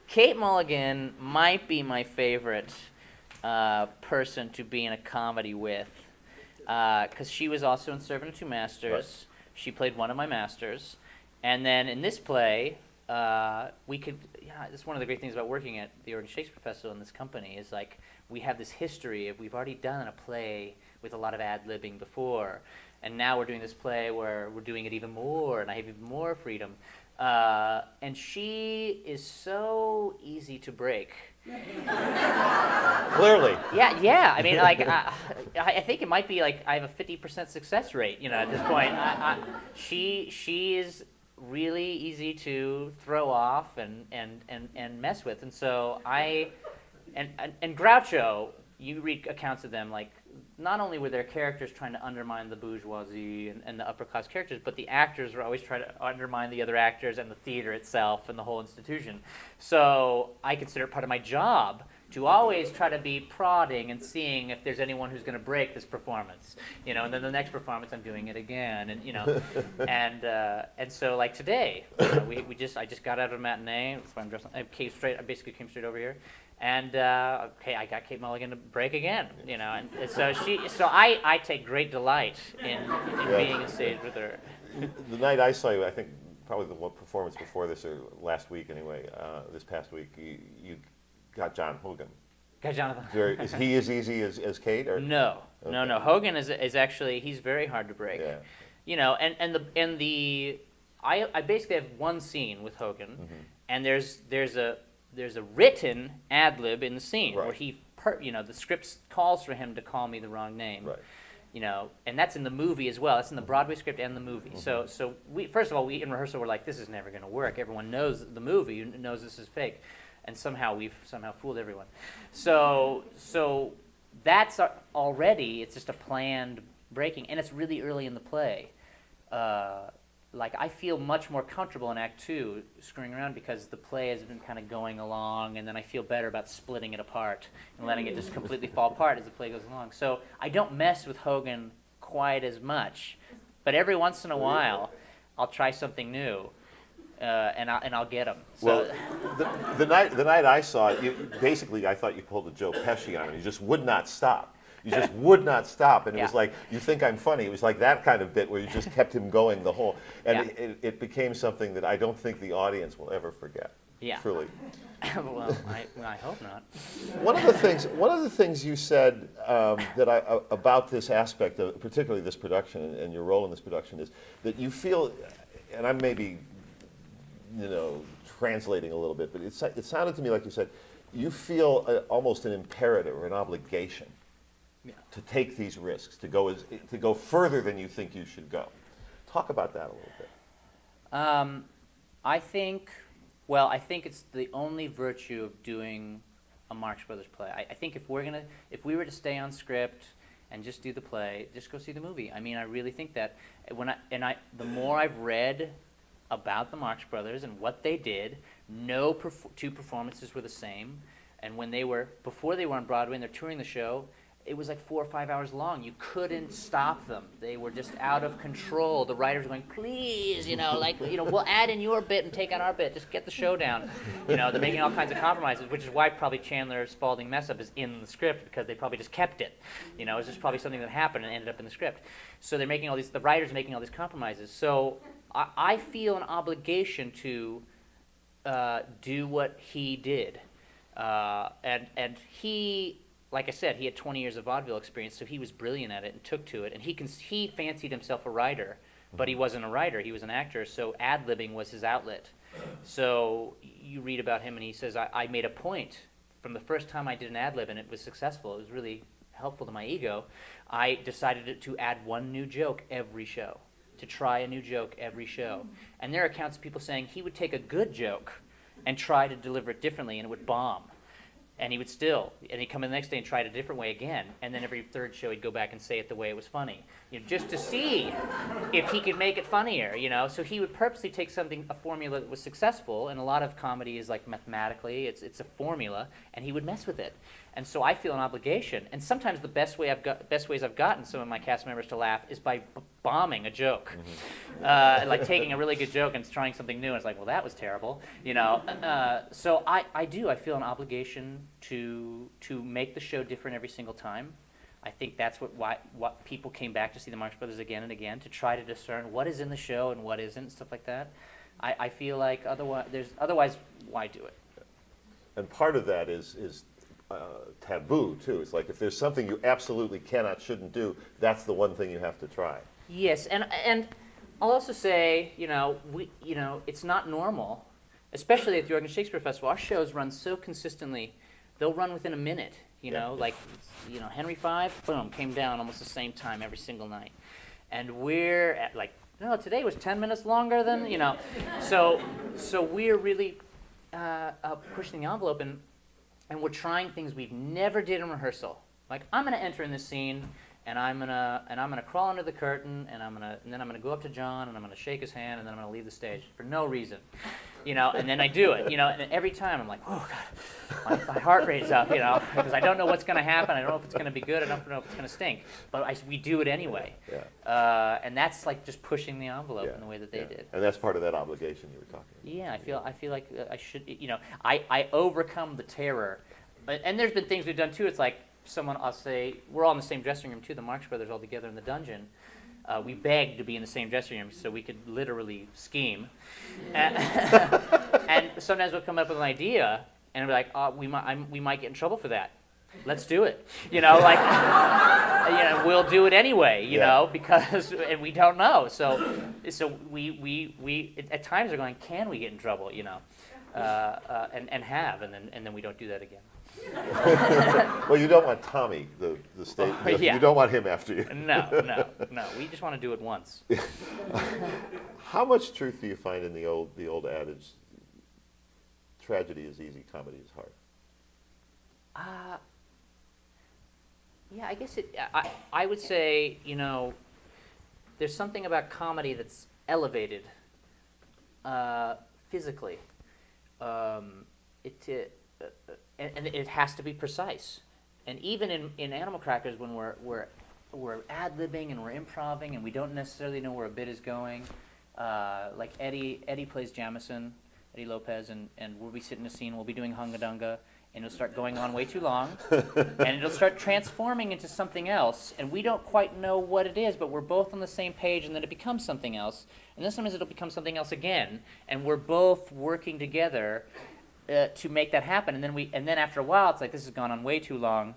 Kate Mulligan might be my favorite person to be in a comedy with. Because she was also in Servant of Two Masters. Right. She played one of my masters. And then in this play, it's one of the great things about working at the Oregon Shakespeare Festival in this company is like we have this history of we've already done a play with a lot of ad-libbing before. And now we're doing this play where we're doing it even more, and I have even more freedom. And she is so easy to break. Clearly. Yeah. I mean, like, I think it might be like I have a 50% success rate, at this point. She is really easy to throw off and mess with, and so and Groucho you read accounts of them, like, not only were their characters trying to undermine the bourgeoisie and the upper class characters, but the actors were always trying to undermine the other actors and the theater itself and the whole institution. So I consider it part of my job to always try to be prodding and seeing if there's anyone who's going to break this performance, and then the next performance I'm doing it again, and and so like today, I just got out of a matinee. That's why I'm dressed. I basically came straight over here, and I got Kate Mulligan to break again, and so I take great delight in being on stage with her. The night I saw you, I think probably the one performance before this, or last week anyway, this past week, you got John Hogan. Got Jonathan. Is he as easy as Kate? Or? No, Okay. no. Hogan is actually, he's very hard to break. Yeah. I basically have one scene with Hogan, and there's a written ad lib in the scene where the script calls for him to call me the wrong name. Right. And that's in the movie as well. That's in the Broadway script and the movie. So we first of all, we in rehearsal were like, this is never going to work. Everyone knows the movie, knows this is fake. And somehow we've fooled everyone. So that's already, it's just a planned breaking, and it's really early in the play. Like, I feel much more comfortable in Act 2 screwing around because the play has been kind of going along, and then I feel better about splitting it apart and letting it just completely fall apart as the play goes along. So I don't mess with Hogan quite as much, but every once in a while I'll try something new. And I'll get them. So. Well, the night I saw it, basically I thought you pulled a Joe Pesci on him. You just would not stop. You just would not stop, and it was like, you think I'm funny. It was like that kind of bit where you just kept him going the whole, and it became something that I don't think the audience will ever forget. Yeah. Truly. Well, I hope not. One of the things you said about this aspect of particularly this production and your role in this production is that you feel, and I'm maybe translating a little bit, but it sounded to me like you said, you feel almost an imperative or an obligation to take these risks, to go further than you think you should go. Talk about that a little bit. I think it's the only virtue of doing a Marx Brothers play. I think if we were to stay on script and just do the play, just go see the movie. I mean, I really think that the more I've read about the Marx Brothers and what they did, no two performances were the same. And before they were on Broadway and they're touring the show, it was like 4 or 5 hours long. You couldn't stop them. They were just out of control. The writers were going, please, we'll add in your bit and take out our bit. Just get the show down. They're making all kinds of compromises, which is why probably Chandler Spalding mess up is in the script, because they probably just kept it. It's just probably something that happened and ended up in the script. So the writers are making all these compromises. So I feel an obligation to do what he did. And he, like I said, he had 20 years of vaudeville experience, so he was brilliant at it and took to it. And he fancied himself a writer, but he wasn't a writer. He was an actor, so ad-libbing was his outlet. So you read about him, and he says, I made a point from the first time I did an ad-lib, and it was successful. It was really helpful to my ego. I decided to add one new joke every show, to try a new joke every show. And there are accounts of people saying he would take a good joke and try to deliver it differently, and it would bomb. And he'd come in the next day and try it a different way again. And then every third show he'd go back and say it the way it was funny, just to see if he could make it funnier, So he would purposely take a formula that was successful, and a lot of comedy is like mathematically, it's a formula, and he would mess with it. And so I feel an obligation. And sometimes the best ways I've gotten some of my cast members to laugh is by bombing a joke, like taking a really good joke and trying something new. And it's like, well, that was terrible, So I feel an obligation to make the show different every single time. I think that's what people came back to see the Marx Brothers again and again, to try to discern what is in the show and what isn't, stuff like that. I feel like otherwise, why do it? And part of that is taboo too. It's like if there's something you absolutely shouldn't do, that's the one thing you have to try. Yes, and I'll also say, it's not normal, especially at the Oregon Shakespeare Festival. Our shows run so consistently; they'll run within a minute. Henry V, boom, came down almost the same time every single night, and we're at today was 10 minutes longer than So we're really pushing the envelope, and and we're trying things we've never did in rehearsal. Like, I'm going to enter in this scene, and I'm gonna crawl under the curtain, and then I'm gonna go up to John, and I'm gonna shake his hand, and then I'm gonna leave the stage for no reason, and then I do it, and every time I'm like, oh God, my heart rate's up, because I don't know what's gonna happen. I don't know if it's gonna be good. I don't know if it's gonna stink, but we do it anyway. Yeah. And that's like just pushing the envelope Yeah. in the way that they did. And that's part of that obligation you were talking about. Yeah, I feel like I should, I overcome the terror, and there's been things we've done too. It's like, I'll say, we're all in the same dressing room too, the Marx Brothers all together in the dungeon. We begged to be in the same dressing room so we could literally scheme. And sometimes we'll come up with an idea and we're like, we might get in trouble for that. Let's do it. We'll do it anyway, because, and we don't know. So we at times are going, can we get in trouble, and have, and then we don't do that again. Well, you don't want Tommy, the state. Yeah. You don't want him after you. No. We just want to do it once. How much truth do you find in the old adage, tragedy is easy, comedy is hard? Yeah, I guess I would say, there's something about comedy that's elevated physically. And it has to be precise. And even in Animal Crackers, when we're ad-libbing and we're improving and we don't necessarily know where a bit is going, like Eddie plays Jamison, Eddie Lopez, and we'll be sitting in a scene, we'll be doing Hunga Dunga, and it'll start going on way too long, and it'll start transforming into something else, and we don't quite know what it is, but we're both on the same page, and then it becomes something else, and then sometimes it'll become something else again, and we're both working together to make that happen, and then after a while, it's like, this has gone on way too long.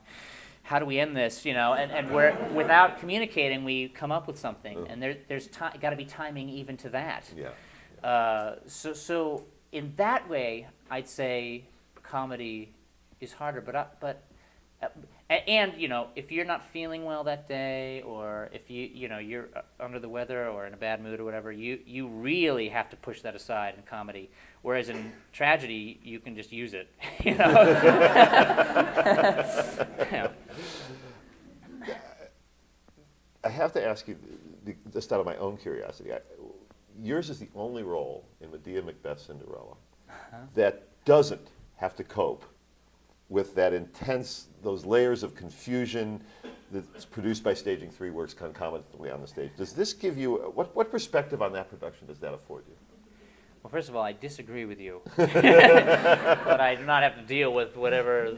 How do we end this? And we're, without communicating, we come up with something, and there's got to be timing even to that. Yeah. So in that way, I'd say comedy is harder, and if you're not feeling well that day, or if you're under the weather or in a bad mood or whatever, you really have to push that aside in comedy. Whereas in tragedy, you can just use it. I have to ask you, just out of my own curiosity, yours is the only role in Medea, Macbeth, Cinderella that doesn't have to cope with those layers of confusion that's produced by staging 3 works concomitantly on the stage. Does this give you, what perspective on that production does that afford you? Well, first of all, I disagree with you, but I do not have to deal with whatever,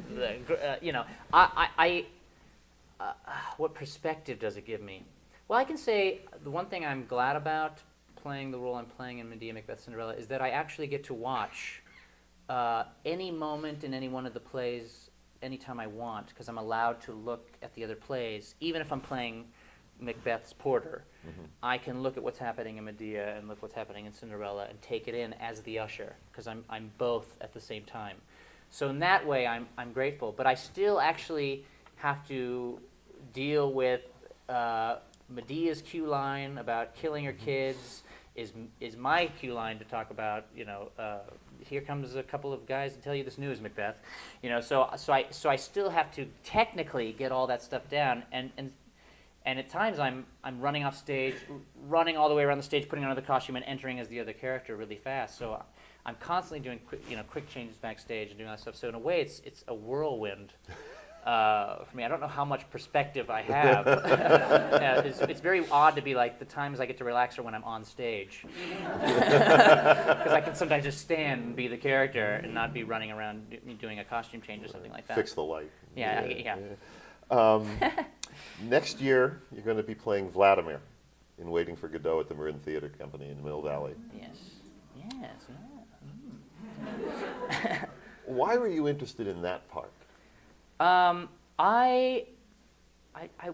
what perspective does it give me? Well, I can say the one thing I'm glad about playing the role I'm playing in Medea, Macbeth, Cinderella is that I actually get to watch any moment in any one of the plays anytime I want, because I'm allowed to look at the other plays, even if I'm playing Macbeth's Porter. Mm-hmm. I can look at what's happening in Medea and look what's happening in Cinderella and take it in as the usher, because I'm both at the same time. So in that way, I'm grateful. But I still actually have to deal with Medea's cue line about killing her kids. Is my cue line to talk about, here comes a couple of guys to tell you this news, Macbeth. So I still have to technically get all that stuff down, and at times I'm running off stage, running all the way around the stage, putting on another costume, and entering as the other character really fast. So I'm constantly doing quick changes backstage and doing that stuff. So in a way, it's a whirlwind for me. I don't know how much perspective I have. It's very odd to be like, the times I get to relax are when I'm on stage, because I can sometimes just stand and be the character and not be running around doing a costume change or something like that. Fix the light. Yeah. Next year, you're going to be playing Vladimir in Waiting for Godot at the Marin Theater Company in Mill Valley. Yes. Why were you interested in that part? I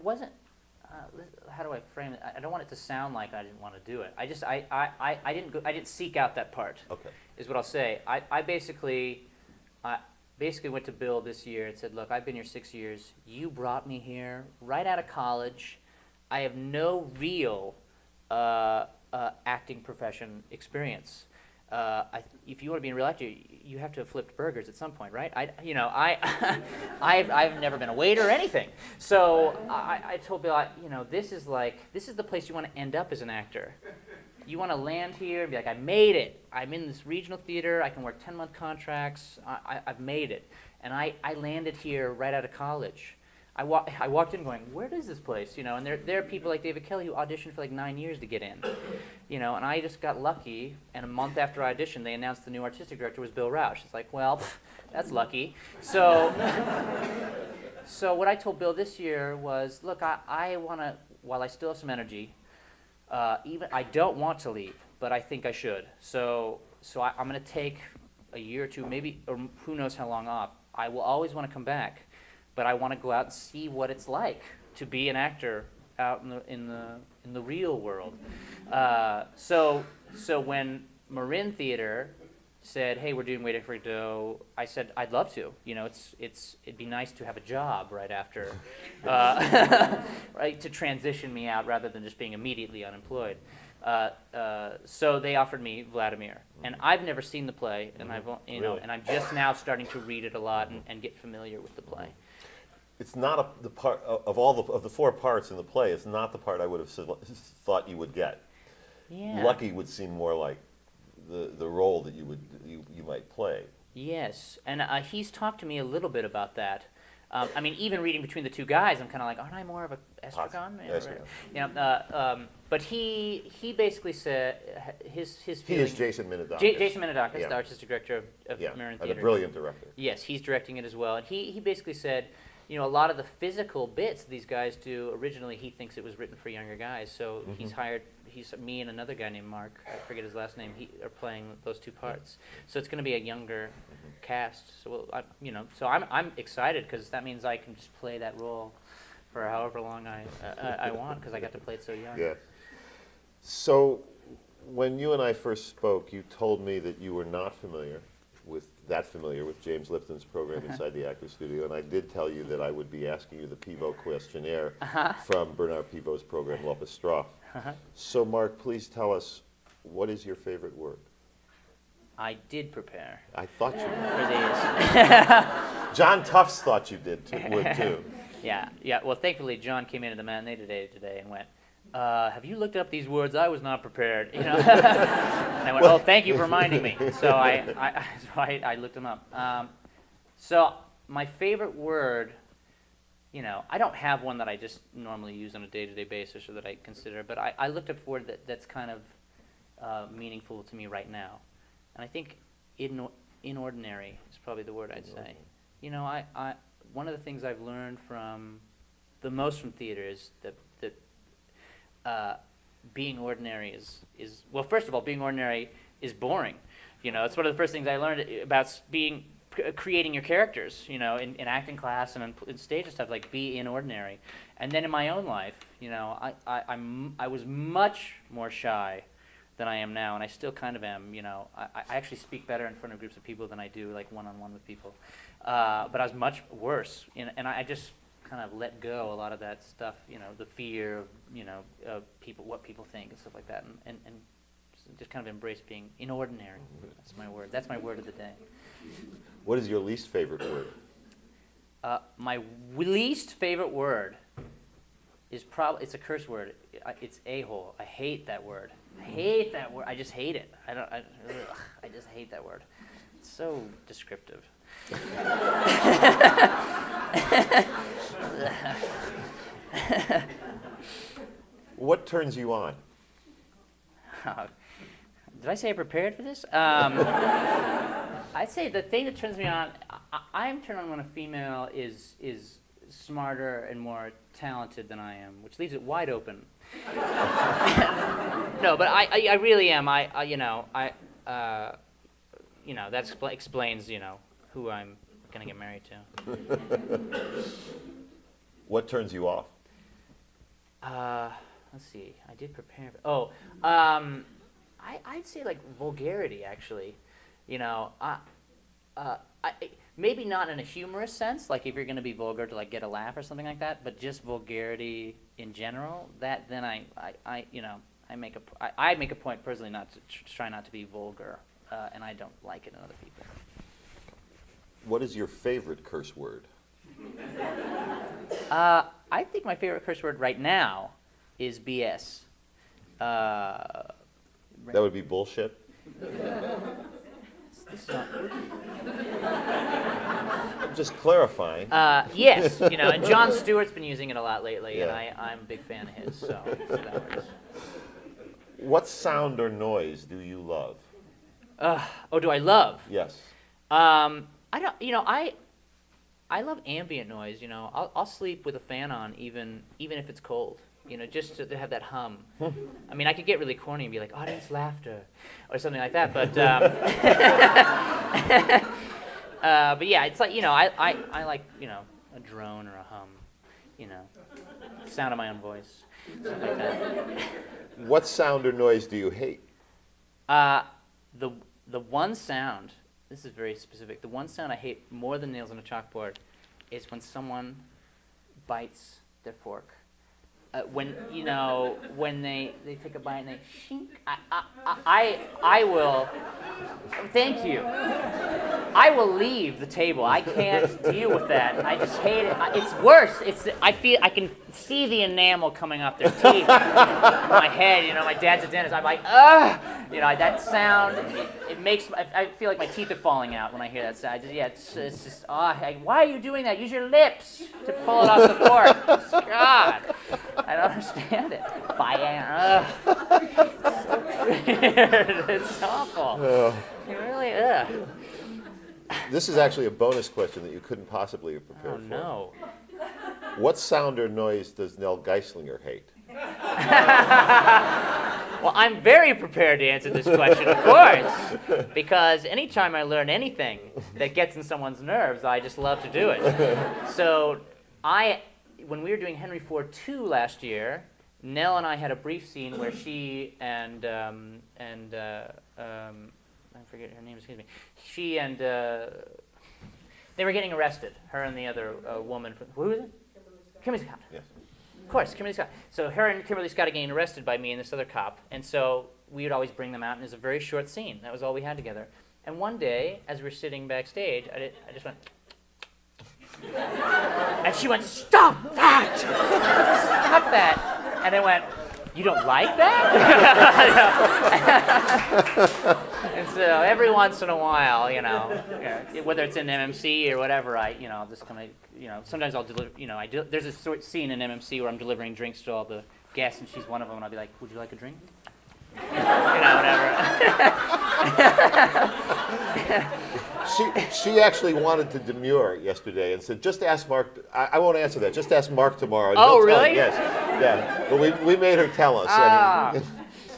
wasn't. How do I frame it? I don't want it to sound like I didn't want to do it. I didn't seek out that part. Okay. Is what I'll say. I basically went to Bill this year and said, look, I've been here 6 years. You brought me here right out of college. I have no real acting profession experience. if you want to be in real actor, you have to have flipped burgers at some point, right? I've never been a waiter or anything. So I told Bill, this is the place you want to end up as an actor. You want to land here and be like, I made it. I'm in this regional theater. I can work 10-month contracts. I've made it. And I landed here right out of college. I walked in going, where is this place? And there are people like David Kelly who auditioned for like 9 years to get in. And I just got lucky, and a month after I auditioned, they announced the new artistic director was Bill Rausch. It's like, well, that's lucky. So what I told Bill this year was, look, I want to, while I still have some energy, I don't want to leave, but I think I should. So I'm going to take a year or two, maybe, or who knows how long off. I will always want to come back, but I want to go out and see what it's like to be an actor out in the real world. So when Marin Theater said, "Hey, we're doing Waiting for Godot," I said, "I'd love to. It'd be nice to have a job right after, right, to transition me out rather than just being immediately unemployed." So they offered me Vladimir, and I've never seen the play, and Really? and I'm just now starting to read it a lot and get familiar with the play. It's not the part of the four parts in the play. It's not the part I would have thought you would get. Yeah. Lucky would seem more like the role that you might play. Yes, and he's talked to me a little bit about that. Even reading between the two guys, I'm kind of like, aren't I more of a estragon? Estragon. But he basically said his He feeling. is Jason Minadakis. Jason Minadakis, Yeah. the artistic director of Yeah, Marin and a Theater. brilliant director. Yes, he's directing it as well, and he basically said, a lot of the physical bits these guys do originally, he thinks it was written for younger guys. So he's me and another guy named Mark, I forget his last name, are playing those two parts. So it's going to be a younger cast. So I'm excited because that means I can just play that role for however long I want because I got to play it so young. Yeah. So when you and I first spoke, you told me that you were not familiar with James Lipton's program inside the Actors Studio, and I did tell you that I would be asking you the Pivot questionnaire from Bernard Pivot's program, L'Apostrophe. So Mark, please tell us, what is your favorite word? I did prepare I thought you did. for these. John Tufts thought you would too. Yeah. Well, thankfully, John came into the matinee today and went, have you looked up these words? I was not prepared. And I went, oh, thank you for reminding me. So I looked them up. So my favorite word, I don't have one that I just normally use on a day-to-day basis or that I consider, but I looked up a word that's kind of meaningful to me right now. And I think inordinary is probably the word I'd say. One of the things I've learned the most from theater is that being ordinary is well, first of all, being ordinary is boring. It's one of the first things I learned about creating your characters, in acting class and in stage and stuff, like be inordinary. And then in my own life, I was much more shy than I am now, and I still kind of am. I actually speak better in front of groups of people than I do like one-on-one with people. But I was much worse, and I just kind of let go a lot of that stuff, the fear of what people think and stuff like that, and just kind of embrace being inordinary. That's my word. That's my word of the day. What is your least favorite word? My least favorite word is it's a curse word. It's a-hole. I hate that word. I hate that word. I just hate it. I just hate that word. It's so descriptive. What turns you on? Did I say I prepared for this? I'd say the thing that turns me on, I'm turned on when a female is smarter and more talented than I am, which leaves it wide open. No, but I really am. That explains, who I'm gonna get married to. What turns you off? Let's see. I did prepare. I'd say like vulgarity, actually. Maybe not in a humorous sense, like if you're going to be vulgar to like get a laugh or something like that, but just vulgarity in general. I make a point personally not to try not to be vulgar. and I don't like it in other people. What is your favorite curse word? I think my favorite curse word right now is BS. That would be bullshit. This is not, I'm just clarifying. yes, and Jon Stewart's been using it a lot lately, and Yeah. I'm a big fan of his. So that was. What sound or noise do you love? Do I love? Yes. I don't. I love ambient noise. I'll sleep with a fan on, even if it's cold. Just to have that hum. I mean, I could get really corny and be like, audience laughter, or something like that. But but yeah, it's like I like a drone or a hum, sound of my own voice, something like that. What sound or noise do you hate? The one sound. This is very specific. The one sound I hate more than nails on a chalkboard is when someone bites their fork. When they take a bite and they shink, I will. Thank you. I will leave the table. I can't deal with that. I just hate it. It's worse. I can see the enamel coming off their teeth. My head. My dad's a dentist. I'm like, ugh. That sound. It makes. I feel like my teeth are falling out when I hear that sound. It's just. Why are you doing that? Use your lips to pull it off the fork. God. I don't understand it. It's awful. It really, This is actually a bonus question that you couldn't possibly have prepared Oh, for. no. What sound or noise does Nell Geislinger hate? Well, I'm very prepared to answer this question, of course, because anytime I learn anything that gets in someone's nerves, I just love to do it. So when we were doing Henry Ford II last year, Nell and I had a brief scene where she and I forget her name, excuse me. She and they were getting arrested. Her and the other woman. Who was it? Kimberly Scott. Yes. Of course, Kimberly Scott. So her and Kimberly Scott are getting arrested by me and this other cop, and so we would always bring them out, and it was a very short scene. That was all we had together. And one day, as we were sitting backstage, I just went. And she went, stop that! Stop that! And I went, you don't like that? And so every once in a while, whether it's in MMC or whatever, I'll just kind of, sometimes I'll deliver, there's a sort of scene in MMC where I'm delivering drinks to all the guests, and she's one of them, and I'll be like, would you like a drink? Whatever. She actually wanted to demur yesterday and said, just ask Mark. I won't answer that. Just ask Mark tomorrow. And Oh, he'll tell really? you." Yes. Yeah. But we made her tell us.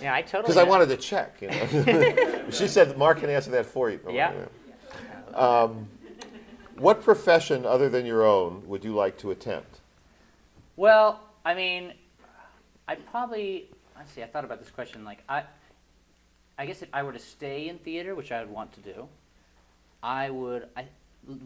Yeah, I totally. Because I wanted to check. She said Mark can answer that for you. Yeah. What profession other than your own would you like to attempt? Well, I mean, I thought about this question. Like, I guess if I were to stay in theater, which I would want to do,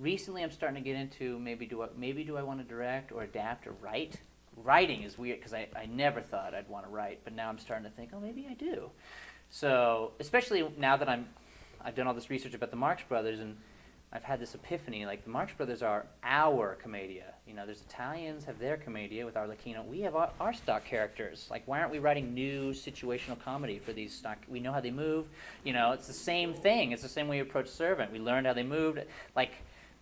recently I'm starting to get into maybe do I want to direct or adapt or write. Writing is weird because I never thought I'd want to write, but now I'm starting to think, oh, maybe I do. So, especially now that I've done all this research about the Marx Brothers, and I've had this epiphany, like the Marx Brothers are our commedia. There's Italians have their commedia with Arlecchino. We have our stock characters. Like, why aren't we writing new situational comedy for these stock? We know how they move. It's the same thing. It's the same way you approach Servant. We learned how they moved. Like,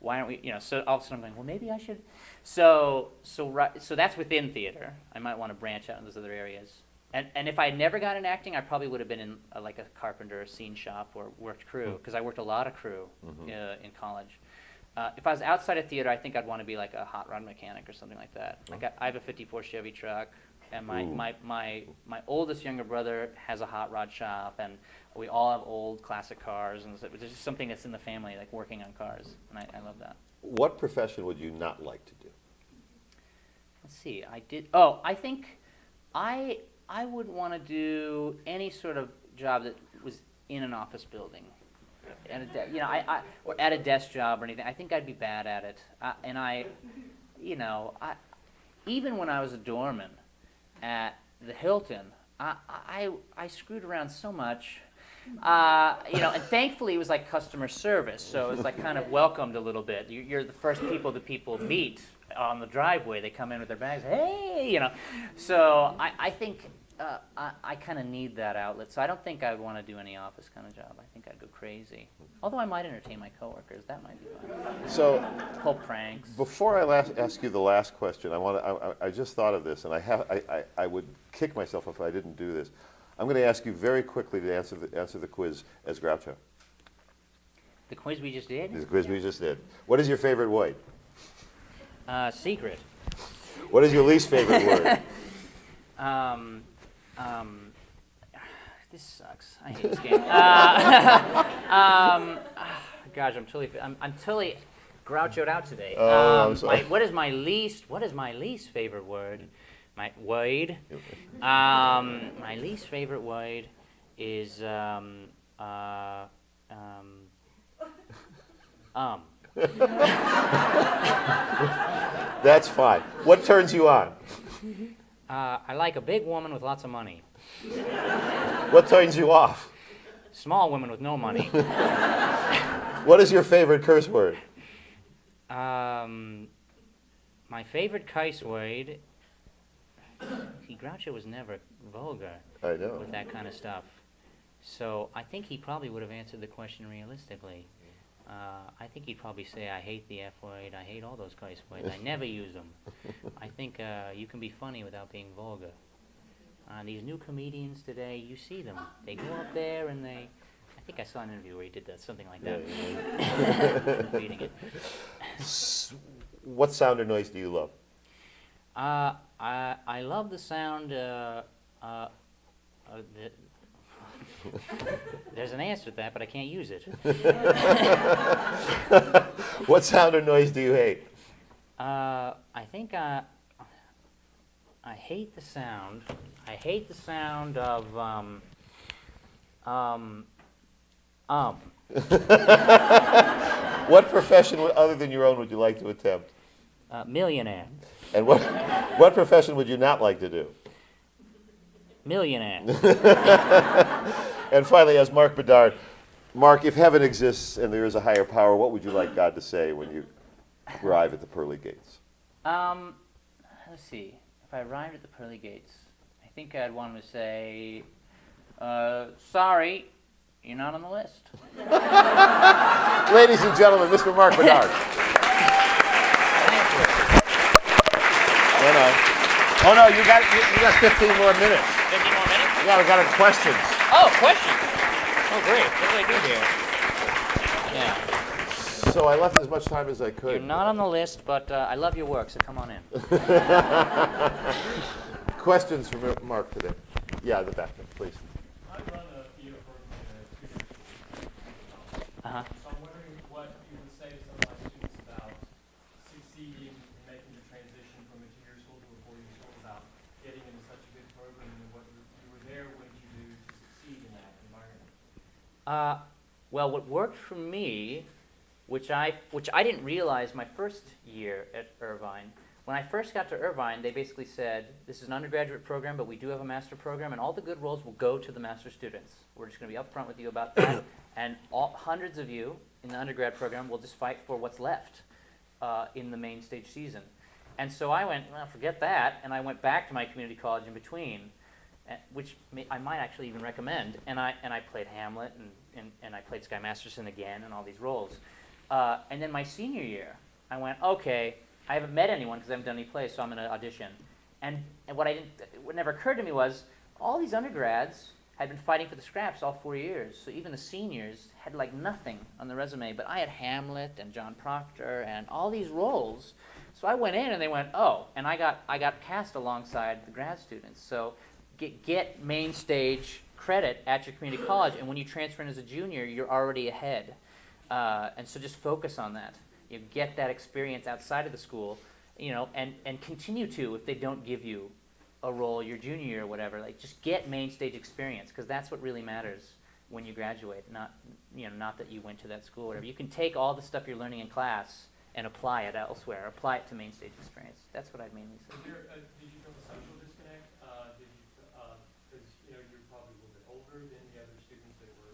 why aren't we? So all of a sudden I'm going, well, maybe I should. So that's within theater. I might want to branch out in those other areas. And if I had never got into acting, I probably would have been in like a carpenter, a scene shop, or worked crew, because I worked a lot of crew in college. If I was outside of theater, I think I'd want to be like a hot rod mechanic or something like that. Like I have a *54 Chevy truck, and my oldest younger brother has a hot rod shop, and we all have old classic cars, and it's just something that's in the family, like working on cars, and I love that. What profession would you not like to do? Let's see. I think I would want to do any sort of job that was in an office building, or at a desk job or anything. I think I'd be bad at it. Even when I was a doorman at the Hilton, I screwed around so much And thankfully it was like customer service, so it's like kind of welcomed a little bit. You're the first people that people meet on the driveway. They come in with their bags, hey, So I think I kind of need that outlet. So I don't think I'd want to do any office kind of job. I think I'd go crazy. Although I might entertain my coworkers, that might be fun. So Pull pranks. before I ask you the last question, I just thought of this, and I would kick myself if I didn't do this. I'm going to ask you very quickly to answer the quiz as Groucho. The quiz we just did? The quiz we just did. What is your favorite word? Secret. What is your least favorite word? This sucks. I hate this game. Gosh, I'm totally grouchoed out today. I'm sorry. What is my least favorite word? My least favorite word is That's fine. What turns you on? I like a big woman with lots of money. What turns you off? Small women with no money. What is your favorite curse word? My favorite curse word. See, Groucho was never vulgar I know. with that kind of stuff. So I think he probably would have answered the question realistically. I think he'd probably say, I hate the F word, I hate all those curse words, I never use them. I think you can be funny without being vulgar. These new comedians today, you see them. They go up there and I think I saw an interview where he did that, something like that. Reading it. What sound or noise do you love? I love the sound. There's an answer to that, but I can't use it. What sound or noise do you hate? I think I hate the sound. I hate the sound of What profession other than your own would you like to attempt? Millionaire. And what profession would you not like to do? Millionaire. And finally, as Mark Bedard, Mark, if heaven exists and there is a higher power, what would you like God to say when you arrive at the pearly gates? Let's see. If I arrived at the pearly gates, I think I'd want him to say, sorry, you're not on the list. Ladies and gentlemen, Mr. Mark Bedard. Thank you. Oh no, you got 15 more minutes. 15 more minutes? Yeah, we got questions. Oh, questions. Oh, great. What do I do here? Yeah. So I left as much time as I could. You're not on the list, but I love your work, so come on in. Questions for Mark today? Yeah, the back, please. I run a theater program at a student. Uh-huh. So I'm wondering what you would say to some of my students about succeeding in making the transition from a two-year school to a four-year school, about getting into such a good program, and what you were there, what did you do to succeed in that environment? Well, what worked for me, which I didn't realize my first year at Irvine. When I first got to Irvine, they basically said, this is an undergraduate program, but we do have a master program, and all the good roles will go to the master students. We're just going to be upfront with you about that. And hundreds of you in the undergrad program will just fight for what's left in the main stage season. And so I went, well, forget that, and I went back to my community college in between, which I might actually even recommend. And I played Hamlet, and I played Sky Masterson again, and all these roles. And then my senior year, I went, okay, I haven't met anyone because I haven't done any plays, so I'm going to audition. And what never occurred to me was all these undergrads had been fighting for the scraps all 4 years. So even the seniors had like nothing on the resume. But I had Hamlet and John Proctor and all these roles. So I went in and they went, oh, and I got cast alongside the grad students. So get main stage credit at your community college, and when you transfer in as a junior, you're already ahead. And so just focus on that. You get that experience outside of the school, and continue to, if they don't give you a role your junior year or whatever, like just get main stage experience, because that's what really matters when you graduate, not that you went to that school or whatever. You can take all the stuff you're learning in class and apply it elsewhere, apply it to main stage experience. That's what I'd mainly say. Did you feel a social disconnect? because, you know, you're probably a little bit older than the other students that were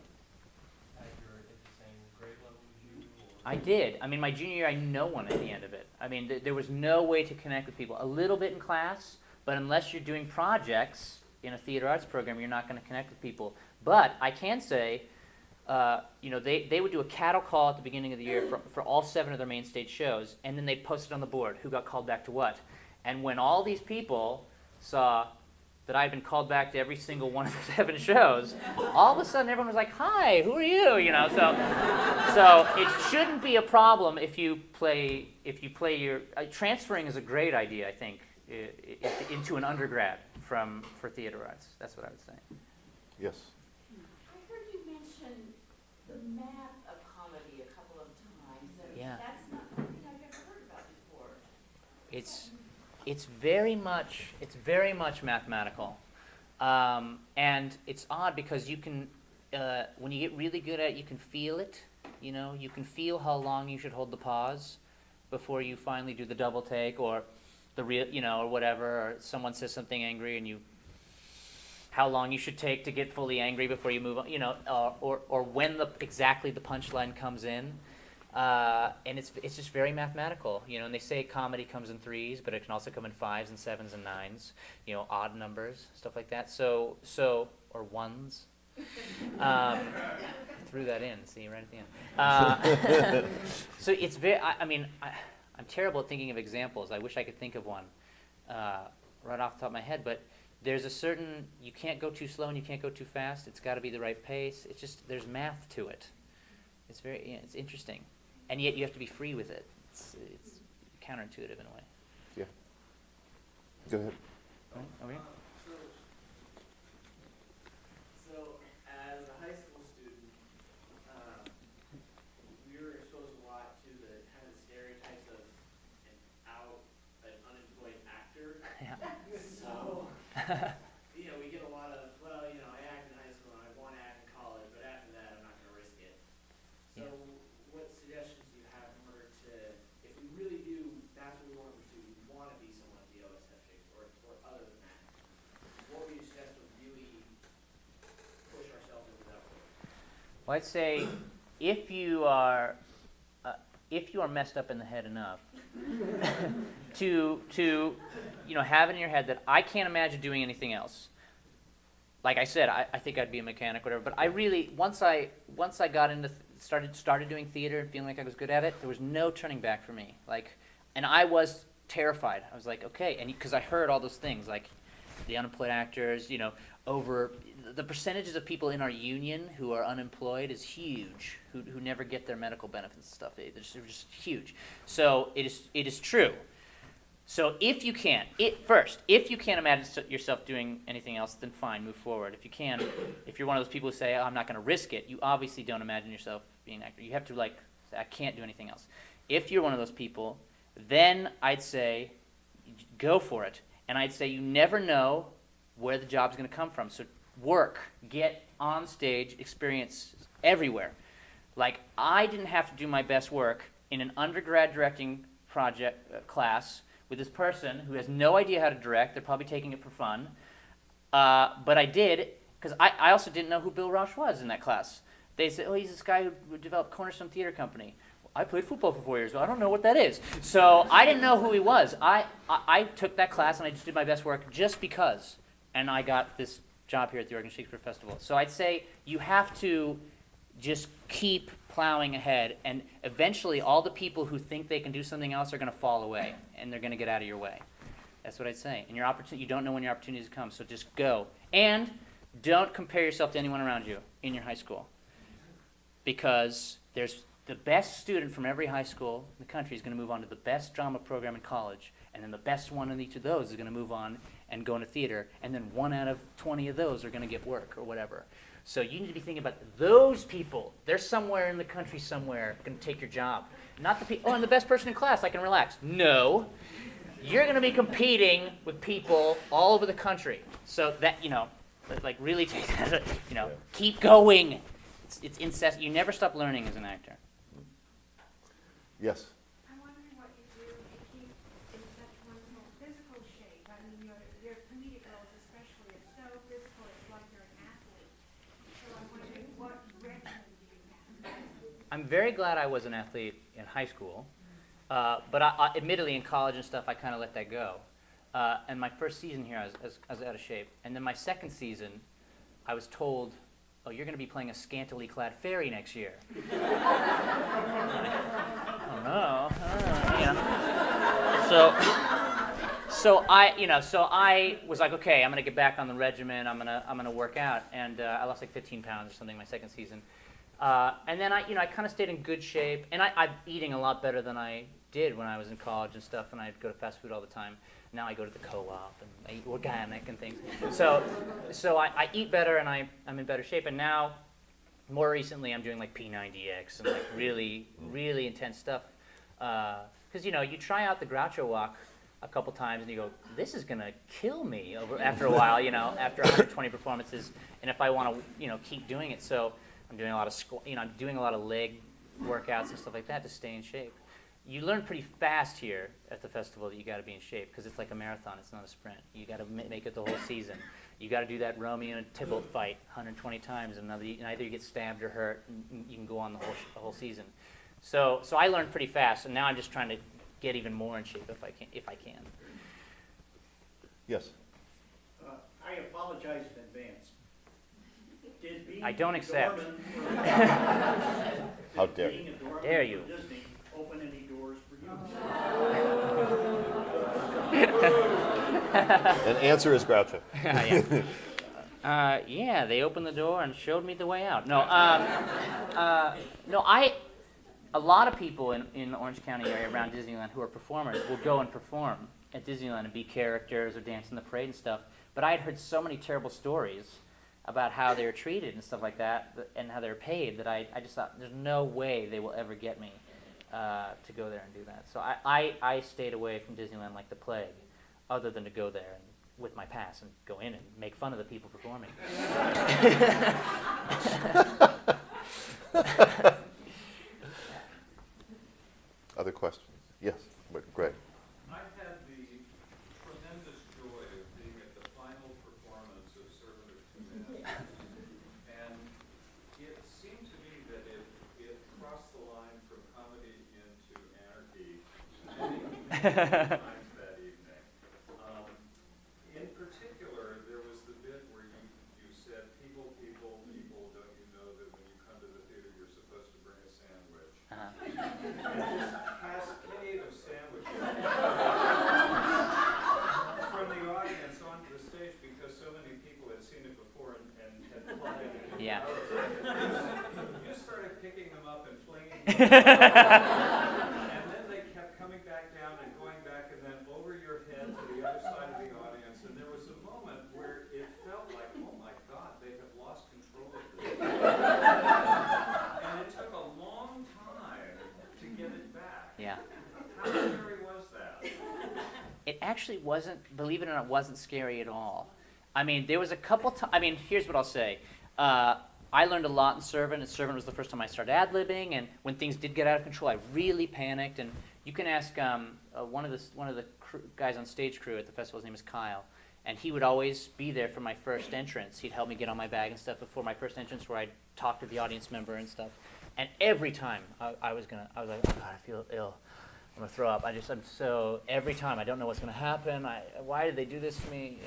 at the same grade level as you, or? I did. I mean, my junior year, I knew no one at the end of it. I mean, there was no way to connect with people. A little bit in class, but unless you're doing projects in a theater arts program, you're not going to connect with people. But I can say, you know, they would do a cattle call at the beginning of the year for all 7 of their main stage shows, and then they'd post it on the board, who got called back to what. And when all these people saw that I had been called back to every single one of the 7 shows, all of a sudden everyone was like, "Hi, who are you?" You know, so it shouldn't be a problem if you play your transferring is a great idea, I think, into an undergrad for theater arts. That's what I would say. Yes. I heard you mention the math of comedy a couple of times, and Yeah. that's not something I've ever heard about before. It's very much mathematical, and it's odd because you can when you get really good at it, you can feel it. You know, you can feel how long you should hold the pause before you finally do the double take, or the real, you know, or whatever. Or someone says something angry, and how long you should take to get fully angry before you move on. You know, or when exactly the punchline comes in. And it's just very mathematical, you know. And they say comedy comes in 3s, but it can also come in 5s and 7s and 9s, you know, odd numbers, stuff like that. So or 1s. Threw that in, see, right at the end. So it's very. I mean, I'm terrible at thinking of examples. I wish I could think of one right off the top of my head, but. There's a certain, you can't go too slow and you can't go too fast. It's got to be the right pace. It's just, there's math to it. It's very, yeah, it's interesting. And yet you have to be free with it. It's counterintuitive in a way. Yeah. Go ahead. Right? Over here? So, as a high school student, we were exposed a lot to the kind of stereotypes of an unemployed actor. Yeah. So, you know, we get a lot of, well, you know, I act in high school and I want to act in college, but after that, I'm not going to risk it. So, what suggestions do you have in order to, if we really do, that's what we want to pursue, we want to be somewhat the OSF or other than that, what would you suggest to really push ourselves into that way? Well, I'd say if you are messed up in the head enough to you know, have it in your head that I can't imagine doing anything else. Like I said, I think I'd be a mechanic, whatever. But I really, once I got into started doing theater and feeling like I was good at it, there was no turning back for me. Like, and I was terrified. I was like, okay, and because I heard all those things, like the unemployed actors, you know, over the percentages of people in our union who are unemployed is huge, who never get their medical benefits and stuff. They're just huge. So it is true. So if you can't imagine yourself doing anything else, then fine, move forward. If you can, if you're one of those people who say, oh, I'm not going to risk it, you obviously don't imagine yourself being an actor. You have to say, I can't do anything else. If you're one of those people, then I'd say, go for it. And I'd say you never know where the job's going to come from. So work, get on stage, experience everywhere. Like, I didn't have to do my best work in an undergrad directing project class with this person who has no idea how to direct. They're probably taking it for fun. But I did, because I also didn't know who Bill Rausch was in that class. They said, oh, he's this guy who developed Cornerstone Theater Company. Well, I played football for 4 years, but I don't know what that is. So I didn't know who he was. I took that class and I just did my best work just because. And I got this job here at the Oregon Shakespeare Festival. So I'd say you have to just keep plowing ahead, and eventually all the people who think they can do something else are going to fall away, and they're going to get out of your way. That's what I'd say. And you don't know when your opportunities come, so just go. And don't compare yourself to anyone around you in your high school, because there's the best student from every high school in the country is going to move on to the best drama program in college, and then the best one in each of those is going to move on and go into theater, and then 1 out of 20 of those are going to get work or whatever. So you need to be thinking about those people. They're somewhere in the country somewhere going to take your job. Not the people, oh, I'm the best person in class, I can relax. No. You're going to be competing with people all over the country. So that, you know, like really take that, you know, keep going. It's incessant. You never stop learning as an actor. Yes. I'm wondering what you do to keep in such wonderful physical shape. I mean, your comedic roles especially are so physical. It I'm very glad I was an athlete in high school, but admittedly in college and stuff, I kind of let that go. And my first season here, I was out of shape. And then my second season, I was told, oh, you're going to be playing a scantily clad fairy next year. Oh, no. So I was like, okay, I'm going to get back on the regimen. I'm going to work out. And I lost like 15 pounds or something my second season. And then I kind of stayed in good shape. And I'm eating a lot better than I did when I was in college and stuff, and I'd go to fast food all the time. Now I go to the co-op and I eat organic and things. So I eat better and I'm in better shape. And now, more recently, I'm doing like P90X and like really, really intense stuff. Because you try out the Groucho walk a couple times and you go, this is gonna kill me after a while. After 120 performances, and if I want to keep doing it. So I'm doing a lot of I'm doing a lot of leg workouts and stuff like that to stay in shape. You learn pretty fast here at the festival that you got to be in shape because it's like a marathon. It's not a sprint. You got to make it the whole season. You got to do that Romeo and Tybalt fight 120 times, and either you get stabbed or hurt, and you can go on the whole season. So I learned pretty fast, and now I'm just trying to get even more in shape if I can. Yes. I apologize in advance. Did being I don't accept. How dare you? Dare you? Disney open any doors for you? And answer is Groucho. Yeah, they opened the door and showed me the way out. No, a lot of people in the Orange County area around Disneyland who are performers will go and perform at Disneyland and be characters or dance in the parade and stuff. But I had heard so many terrible stories about how they were treated and stuff like that, and how they were paid, that I just thought, there's no way they will ever get me to go there and do that. So I stayed away from Disneyland like the plague, other than to go there and with my pass and go in and make fun of the people performing. Other questions? Yes, Greg. I had the tremendous joy of being at the final performance of Servant of Two Masters, and it seemed to me that it crossed the line from comedy into anarchy many times that evening. In particular, there was the bit where you said, people, don't you know that when you come to the theater, you're supposed to bring a sandwich? And this cascade of sandwiches from the audience onto the stage, because so many people had seen it before and had plotted it. Yeah. You started picking them up and flinging them. And then they kept coming back down and going back and then over your head to the other side of the audience. And there was a moment where it felt like, oh my God, they have lost control of this. And it took a long time to get it back. Yeah. How scary was that? It actually wasn't, believe it or not, wasn't scary at all. I mean, there was a couple times, here's what I'll say. I learned a lot in Servant, and Servant was the first time I started ad-libbing, and when things did get out of control, I really panicked. And you can ask one of the guys on stage crew at the festival, his name is Kyle, and he would always be there for my first entrance. He'd help me get on my bag and stuff before my first entrance, where I'd talk to the audience member and stuff. And every time I was like, oh God, I feel ill. I'm gonna throw up. Every time I don't know what's gonna happen. Why did they do this to me?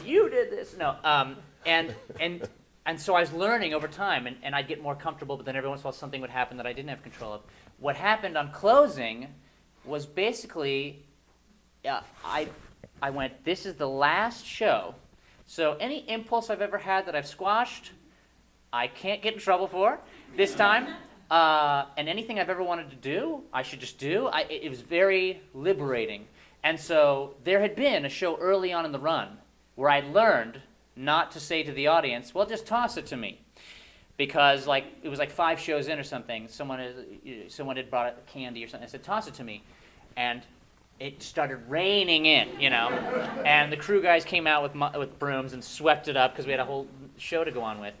You did this. No. And so I was learning over time, and I'd get more comfortable. But then every once in a while, something would happen that I didn't have control of. What happened on closing was basically, I went, this is the last show. So any impulse I've ever had that I've squashed, I can't get in trouble for this time. And anything I've ever wanted to do, I should just do. It was very liberating. And so there had been a show early on in the run where I learned not to say to the audience, well, just toss it to me. Because it was like 5 shows in or something, someone had brought a candy or something. I said, toss it to me. And it started raining in, And the crew guys came out with brooms and swept it up because we had a whole show to go on with.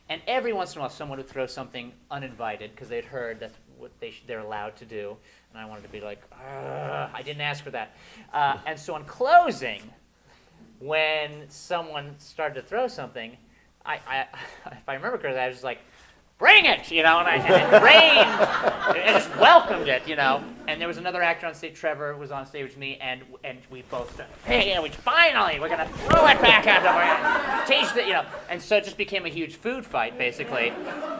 And every once in a while, someone would throw something uninvited because they'd heard that's what they're allowed to do. And I wanted to be like, I didn't ask for that. And so in closing, when someone started to throw something, if I remember correctly, I was just like, bring it, and it rained, and just welcomed it, And there was another actor on stage, Trevor, was on stage with me, and we both said, hey, finally, we're gonna throw it back at them, we're gonna change the, And so it just became a huge food fight, basically,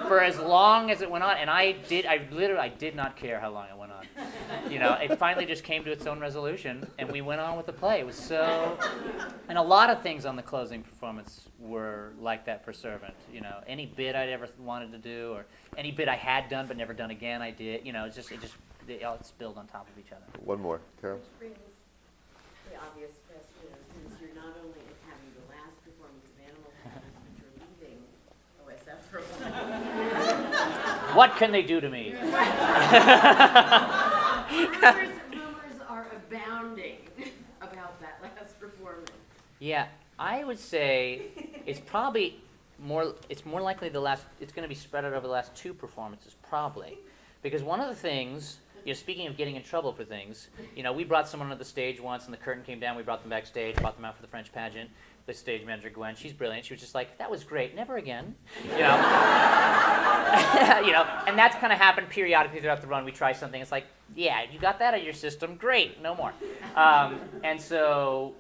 for as long as it went on. And I did not care how long it went on. It finally just came to its own resolution, and we went on with the play. It was so, and a lot of things on the closing performance were like that for Servant. Any bit I'd ever wanted to do, or any bit I had done but never done again, I did. They all spilled on top of each other. One more, Carol. Which brings the obvious question, since you're not only having the last performance of Animal Kingdom, but you're leaving OSF for a while. What can they do to me? Rumors are abounding about that last performance. Yeah, I would say it's probably it's more likely it's going to be spread out over the last 2 performances, probably. Because one of the things, speaking of getting in trouble for things, we brought someone on the stage once and the curtain came down, we brought them backstage, brought them out for the French pageant. The stage manager, Gwen, she's brilliant. She was just like, that was great, never again. And that's kind of happened periodically throughout the run. We try something, it's like, yeah, you got that out of your system, great, no more. And so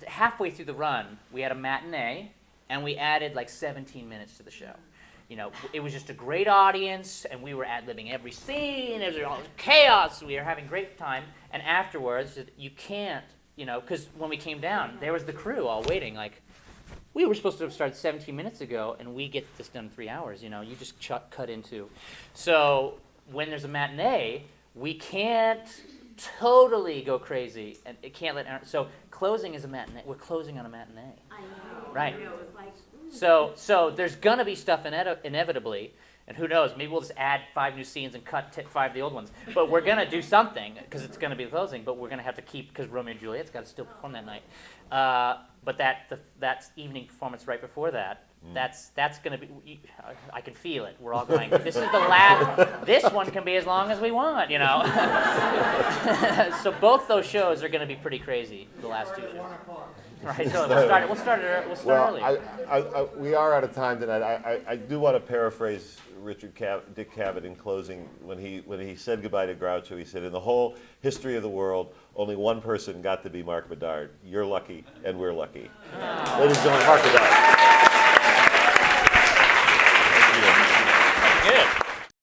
halfway through the run, we had a matinee, and we added like 17 minutes to the show. It was just a great audience, and we were ad-libbing every scene. There was all this chaos. We were having a great time. And afterwards, you can't, because when we came down, there was the crew all waiting. Like, we were supposed to have started 17 minutes ago, and we get this done in 3 hours. You just cut into. So when there's a matinee, we can't totally go crazy, and it can't let. So closing is a matinee. We're closing on a matinee. I know. Right. I know. It was like, So there's going to be stuff inevitably, and who knows, maybe we'll just add 5 new scenes and cut 5 of the old ones. But we're going to do something, because it's going to be closing, but we're going to have to keep, because Romeo and Juliet's got to still perform that night. But that evening performance right before that, that's going to be, I can feel it. We're all going, this is the last, this one can be as long as we want, So both those shows are going to be pretty crazy, the last 2 shows. Right, so we'll start early. We are out of time tonight. I do want to paraphrase Dick Cavett in closing when he said goodbye to Groucho. He said, "In the whole history of the world, only one person got to be Mark Bedard. You're lucky, and we're lucky." Ladies and gentlemen, Mark Bedard.